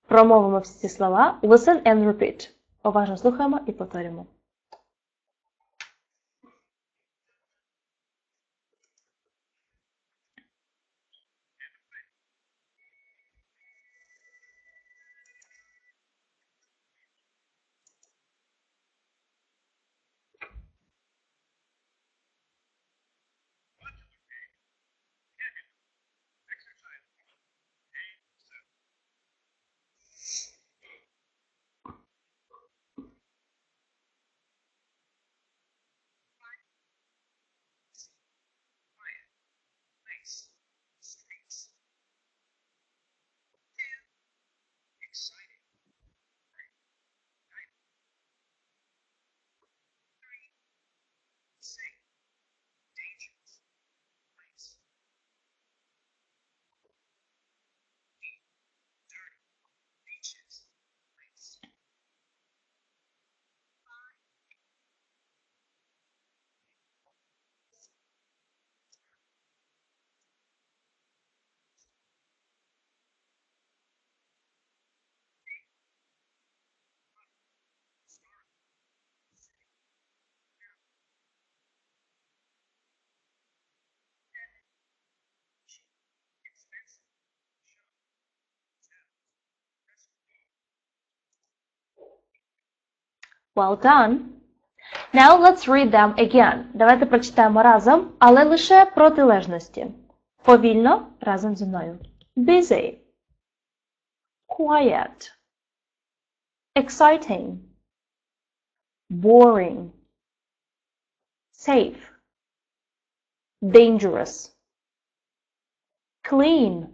Промовимо всі ці слова. Listen and repeat. Уважно слухаємо і повторюємо. Well done. Now let's read them again. Давайте прочитаємо разом, але лише протилежності. Повільно, разом зі мною. Busy. Quiet. Exciting. Boring. Safe. Dangerous. Clean.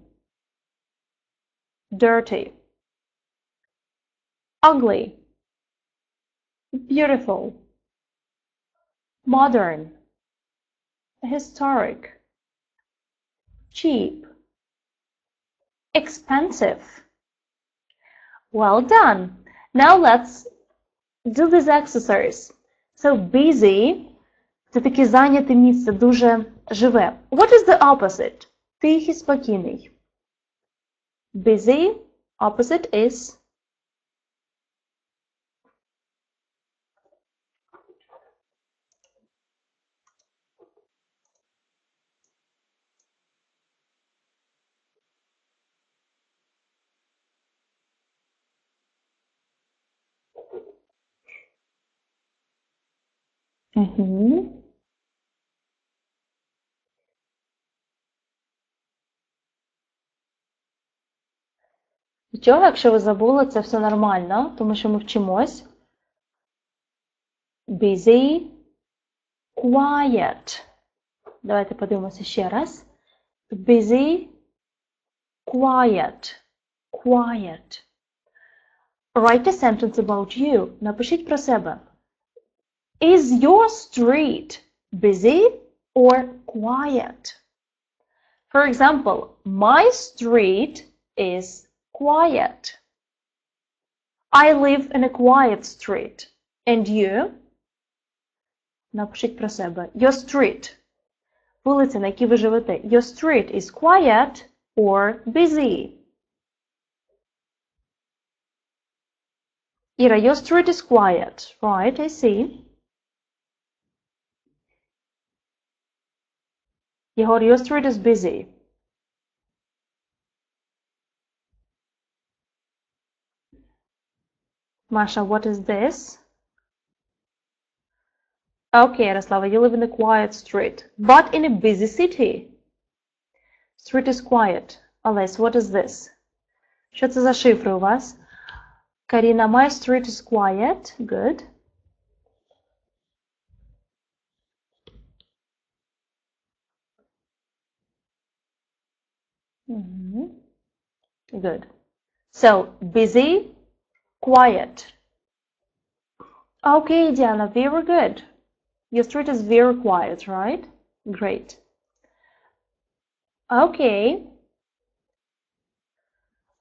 Dirty. Ugly. Beautiful. Modern. Historic. Cheap. Expensive. Well done. Now let's do this exercise. So busy – це таке зайняте місце, дуже живе. What is the opposite? Тихий, спокійний. Busy, opposite is Нічого, якщо ви забули, це все нормально, тому що ми вчимось. Busy, quiet. Давайте подивимося ще раз. Busy, quiet. Quiet. Write a sentence about you. Напишіть про себе. Is your street busy or quiet? For example, my street is quiet. I live in a quiet street. And you? Напишіть про себе. Your street. Вулиця, на якій ви живете. Your street is quiet or busy. Ira, your street is quiet. Right, I see. Єгор, your street is busy. Masha, what is this? Okay, Yaroslava, you live in a quiet street, but in a busy city. Street is quiet. Олесь, what is this? Що це за шифри у вас? Каріна, my street is quiet. Good. Good. So, busy, quiet. Okay, Diana, very good. Your street is very quiet, right? Great. Okay.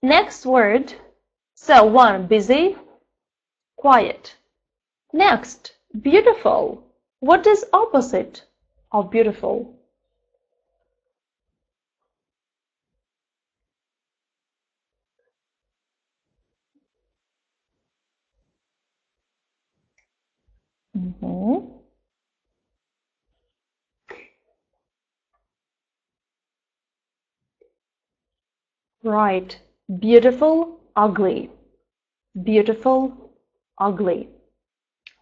Next word. So, one, busy, quiet. Next, beautiful. What is opposite of beautiful? Right. Beautiful, ugly. Beautiful, ugly.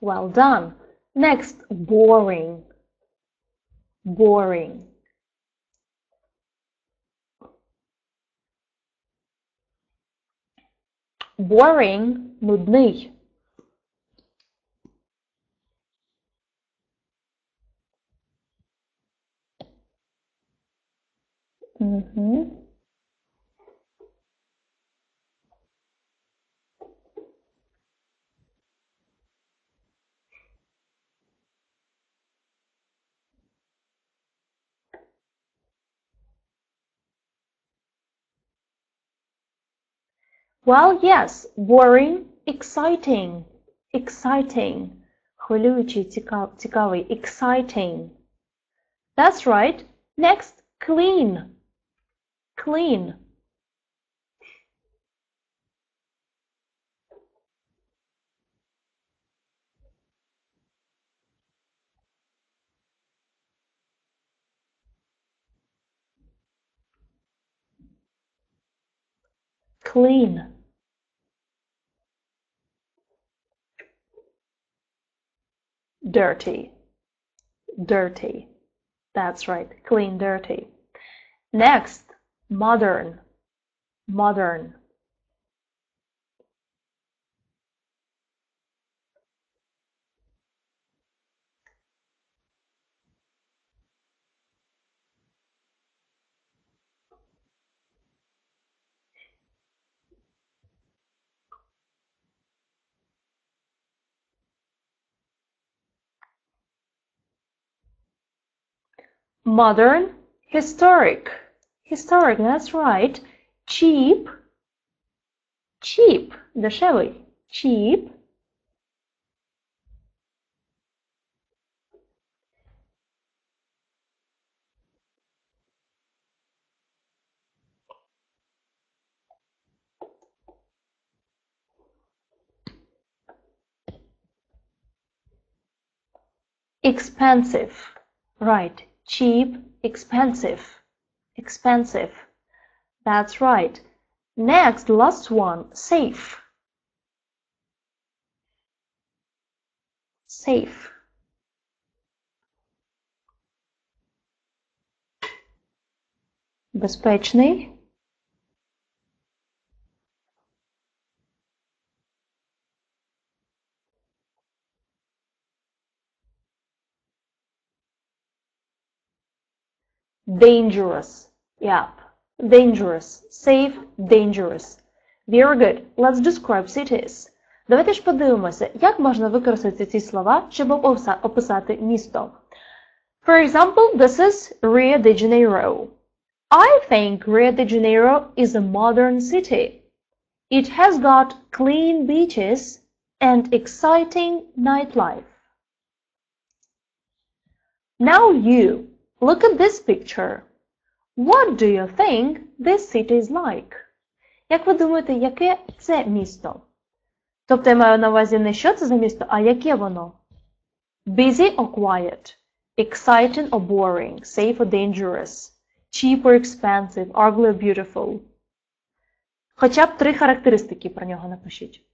Well done. Next, boring. Boring. Boring, нудний. Well, yes, boring, exciting. Exciting. Хвилюючий, цікавий. Exciting. That's right. Next, clean. Clean. Clean. Dirty. Dirty. That's right. Clean, dirty. Next, modern. Modern. Modern, historic. Historic, that's right. Cheap. Cheap. Дешевий. Cheap. Expensive. Right. Cheap, expensive. Expensive. That's right. Next, last one. Safe. Safe. Безпечний. Dangerous. Yeah. Dangerous. Safe, dangerous. Very good. Let's describe cities. Давайте ж подивимося, як можна використати ці слова, щоб описати місто. For example, this is Rio de Janeiro. I think Rio de Janeiro is a modern city. It has got clean beaches and exciting nightlife. Now you, look at this picture. What do you think this city is like? Як ви думаєте, яке це місто? Тобто я маю на увазі не що це за місто, а яке воно? Busy or quiet? Exciting or boring? Safe or dangerous? Cheap or expensive? Ugly or beautiful? Хоча б 3 характеристики про нього напишіть.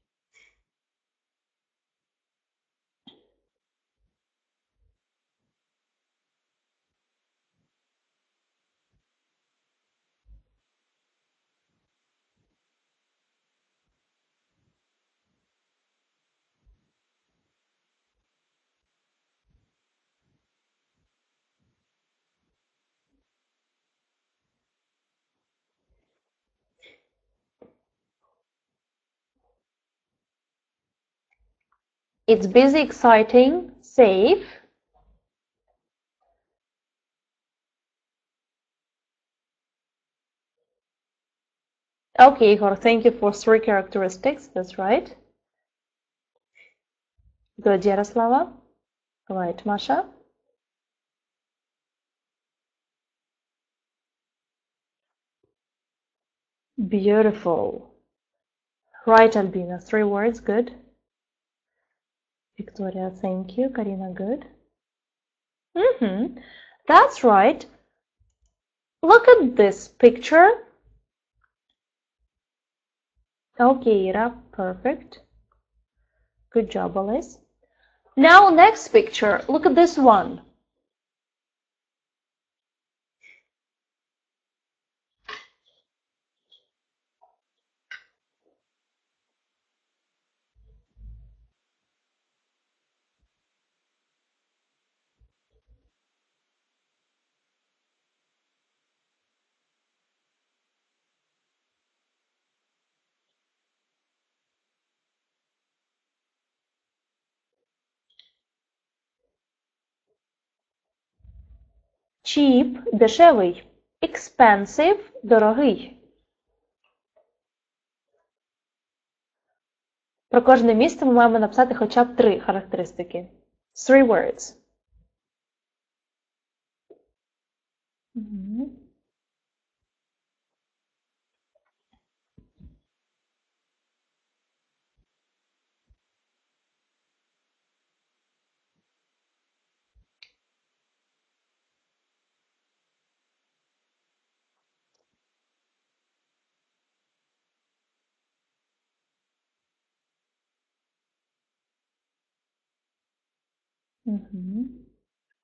It's busy, exciting, safe. Okay, Igor, thank you for 3 characteristics. That's right. Good, Yaroslava. Right, Masha. Beautiful. Right, Albina. 3 words. Good. Victoria, thank you. Karina, good. That's right. Look at this picture. Okay, Ira, perfect. Good job, Alice. Now, next picture. Look at this one. Cheap – дешевий. Expensive – дорогий. Про кожне місце ми маємо написати хоча б 3 характеристики. 3 words.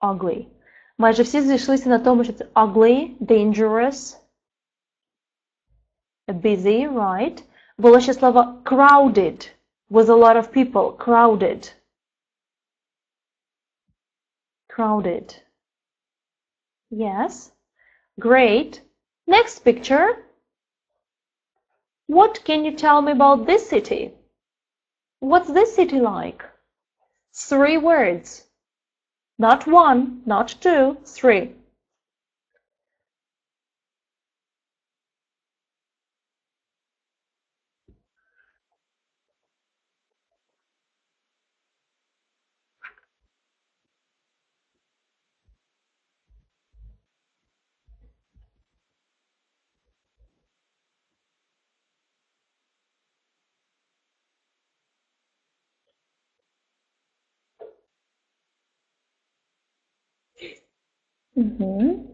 Ugly. Майже всі зійшлися на тому, що це ugly, dangerous, busy, right? Було ще слово crowded, with a lot of people, crowded. Crowded. Yes. Great. Next picture. What can you tell me about this city? What's this city like? 3 words. Not 1, not 2, 3. Мгм.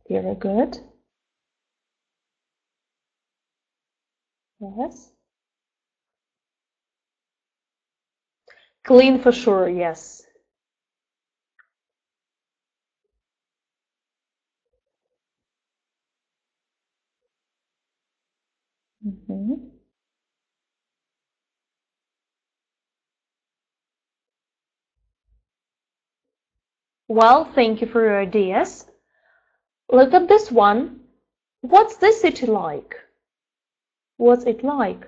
Very good. Yes. Clean for sure, yes. Мгм. Well, thank you for your ideas. Look at this one. What's this city like? What's it like?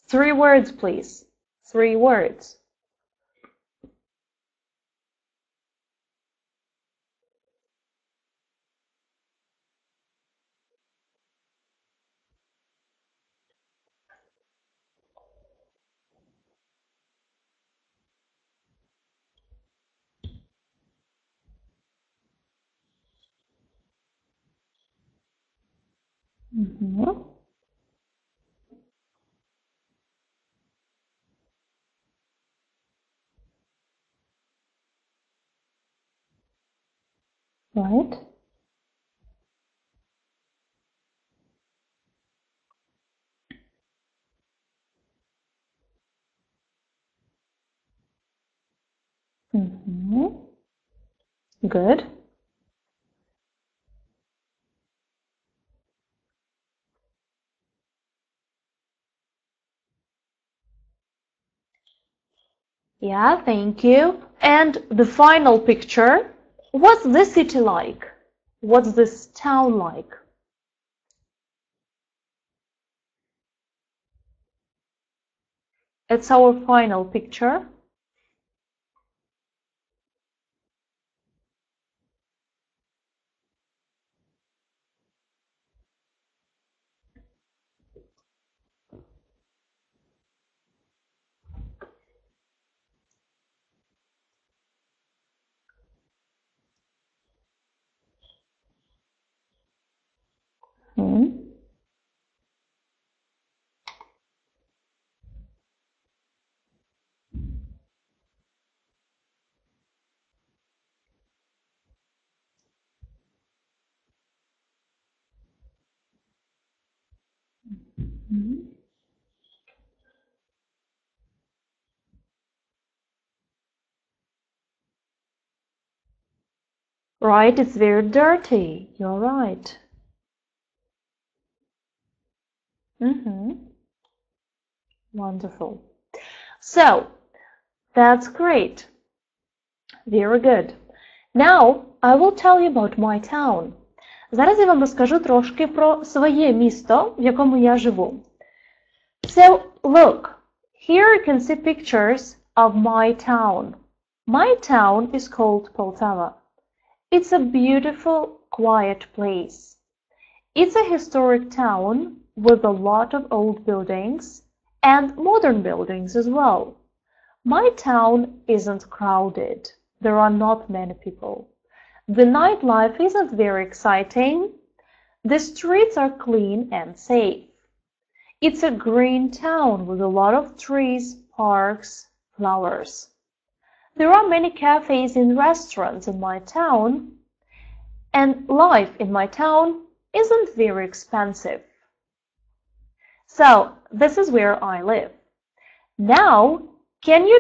3 words, please. 3 words. Мгм. Right. Мгм. Good. Yeah, thank you. And the final picture. What's this city like? What's this town like? It's our final picture. Hmm. Right, it's very dirty. You're right. Wonderful. So, that's great. Very good. Now, I will tell you about my town. Зараз я вам розкажу трошки про своє місто, в якому я живу. So, look, here you can see pictures of my town. My town is called Poltava. It's a beautiful, quiet place. It's a historic town with a lot of old buildings and modern buildings as well. My town isn't crowded. There are not many people. The nightlife isn't very exciting. The streets are clean and safe. It's a green town with a lot of trees, parks, flowers. There are many cafes and restaurants in my town, and life in my town isn't very expensive. So, this is where I live. Now, can you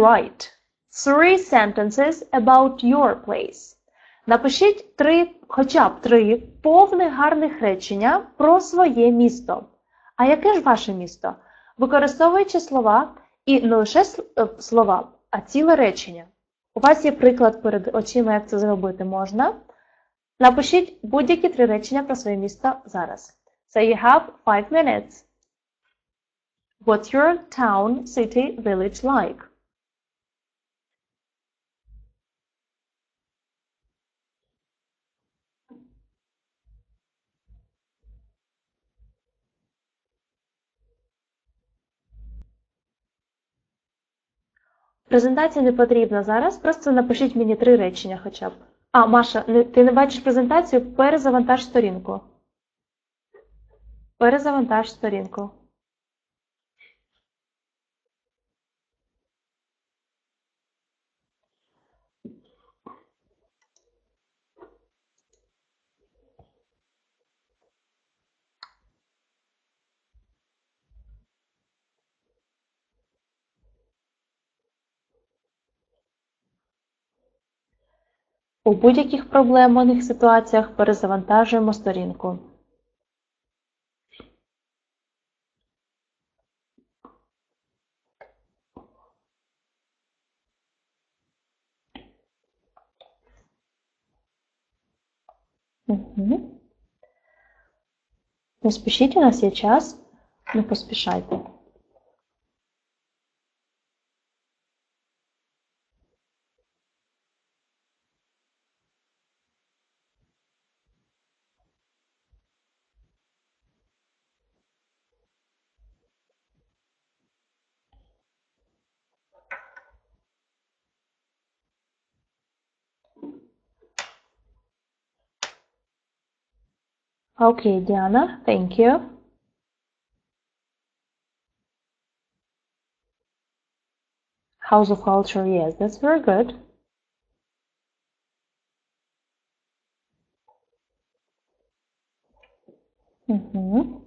write 3 sentences about your place? Напишіть хоча б 3 повних гарних речення про своє місто. А яке ж ваше місто? Використовуючи слова, і не лише слова, а ціле речення. У вас є приклад перед очима, як це зробити можна. Напишіть будь-які 3 речення про своє місто зараз. So you have 5 minutes. What's your town, city, village like? Презентація не потрібна зараз, просто напишіть мені 3 речення хоча б. А, Маша, ти не бачиш презентацію? Перезавантаж сторінку. Перезавантаж сторінку. У будь-яких проблемних ситуаціях перезавантажуємо сторінку. Угу. Не спішіть, у нас є час. Не поспішайте. Okay, Diana, thank you. House of Culture, yes, that's very good. Mm-hmm.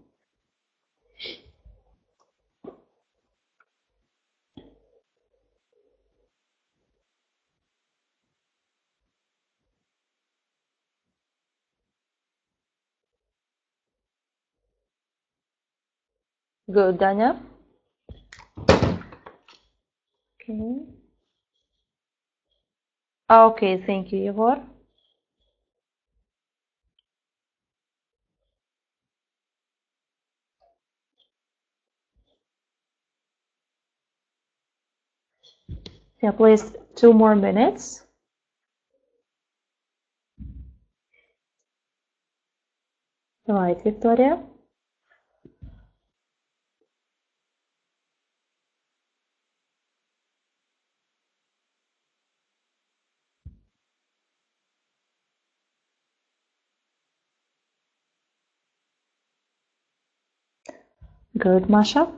Good, Danya. Okay. Okay, thank you, Igor. Yeah, please, 2 more minutes. Right, Victoria. Good, Masha.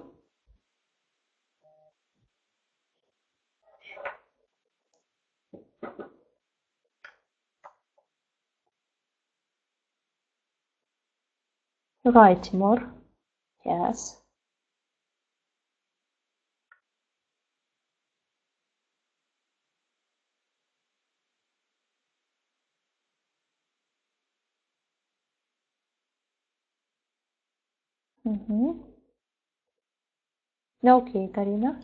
Right, Timur. Yes. Mm-hmm. Okay, Karina.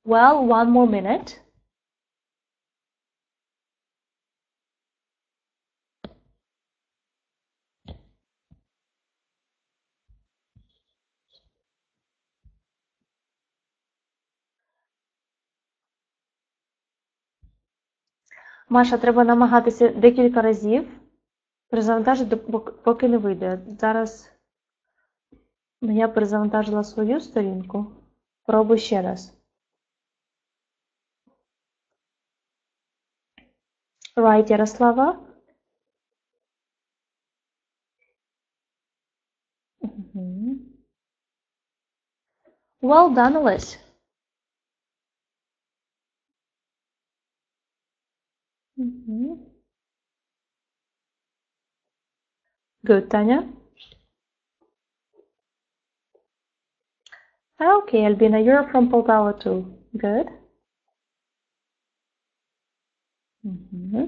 Well, 1 more minute. Маша, треба намагатися декілька разів перезавантажити, поки не вийде. Зараз я перезавантажила свою сторінку. Пробуй ще раз. Right, Ярослава. Mm-hmm. Well done, Alice. Mm-hmm. Good, Tanya. Okay, Albina, you're from Poltava too. Good. Mm-hmm.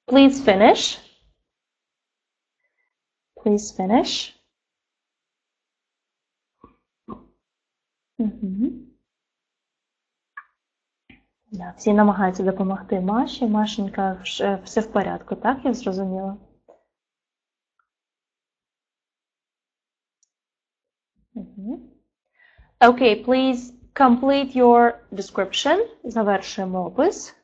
Please finish. Please finish. Mm-hmm. Да, всі намагаються допомогти Маші. Машенька, все в порядку, так? Я зрозуміла? Mm-hmm. Okay, please complete your description. Завершуємо опис.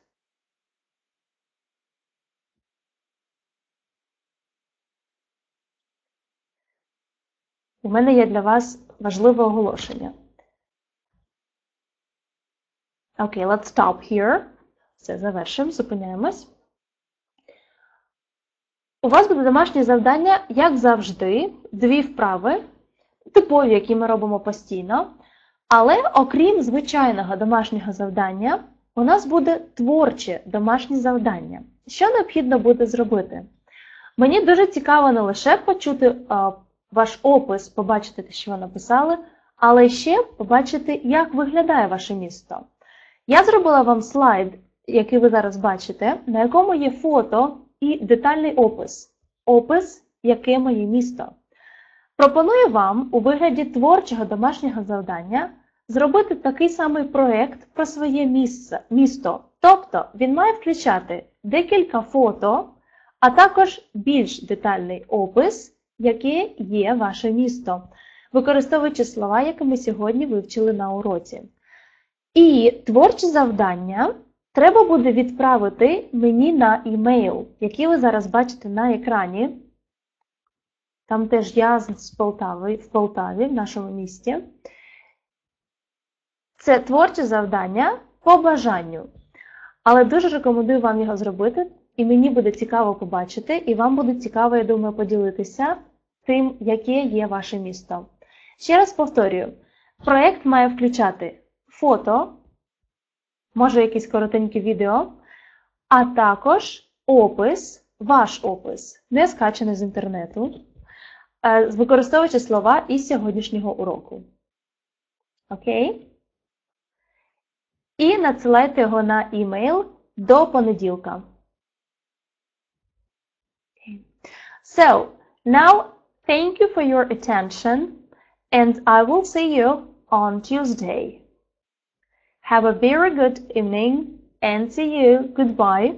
У мене є для вас важливе оголошення. Okay, let's stop here. Все, завершимо, зупиняємось. У вас буде домашнє завдання, як завжди, 2 вправи, типові, які ми робимо постійно. Але окрім звичайного домашнього завдання, у нас буде творче домашнє завдання. Що необхідно буде зробити? Мені дуже цікаво не лише почути ваш опис, побачити те, що ви написали, але ще побачити, як виглядає ваше місто. Я зробила вам слайд, який ви зараз бачите, на якому є фото і детальний опис. Опис, яке моє місто. Пропоную вам у вигляді творчого домашнього завдання зробити такий самий проєкт про своє місто. Тобто він має включати декілька фото, а також більш детальний опис, яке є ваше місто, використовуючи слова, які ми сьогодні вивчили на уроці. І творче завдання треба буде відправити мені на імейл, який ви зараз бачите на екрані. Там теж я з Полтави, в Полтаві, в нашому місті. Це творче завдання по бажанню. Але дуже рекомендую вам його зробити, і мені буде цікаво побачити, і вам буде цікаво, я думаю, поділитися тим, яке є ваше місто. Ще раз повторюю, проєкт має включати фото, може якесь коротеньке відео, а також опис, ваш опис, не скачаний з інтернету, використовуючи слова із сьогоднішнього уроку. Окей? І надсилайте його на імейл до понеділка. Okay. So, now thank you for your attention and I will see you on Tuesday. Have a very good evening and see you. Goodbye.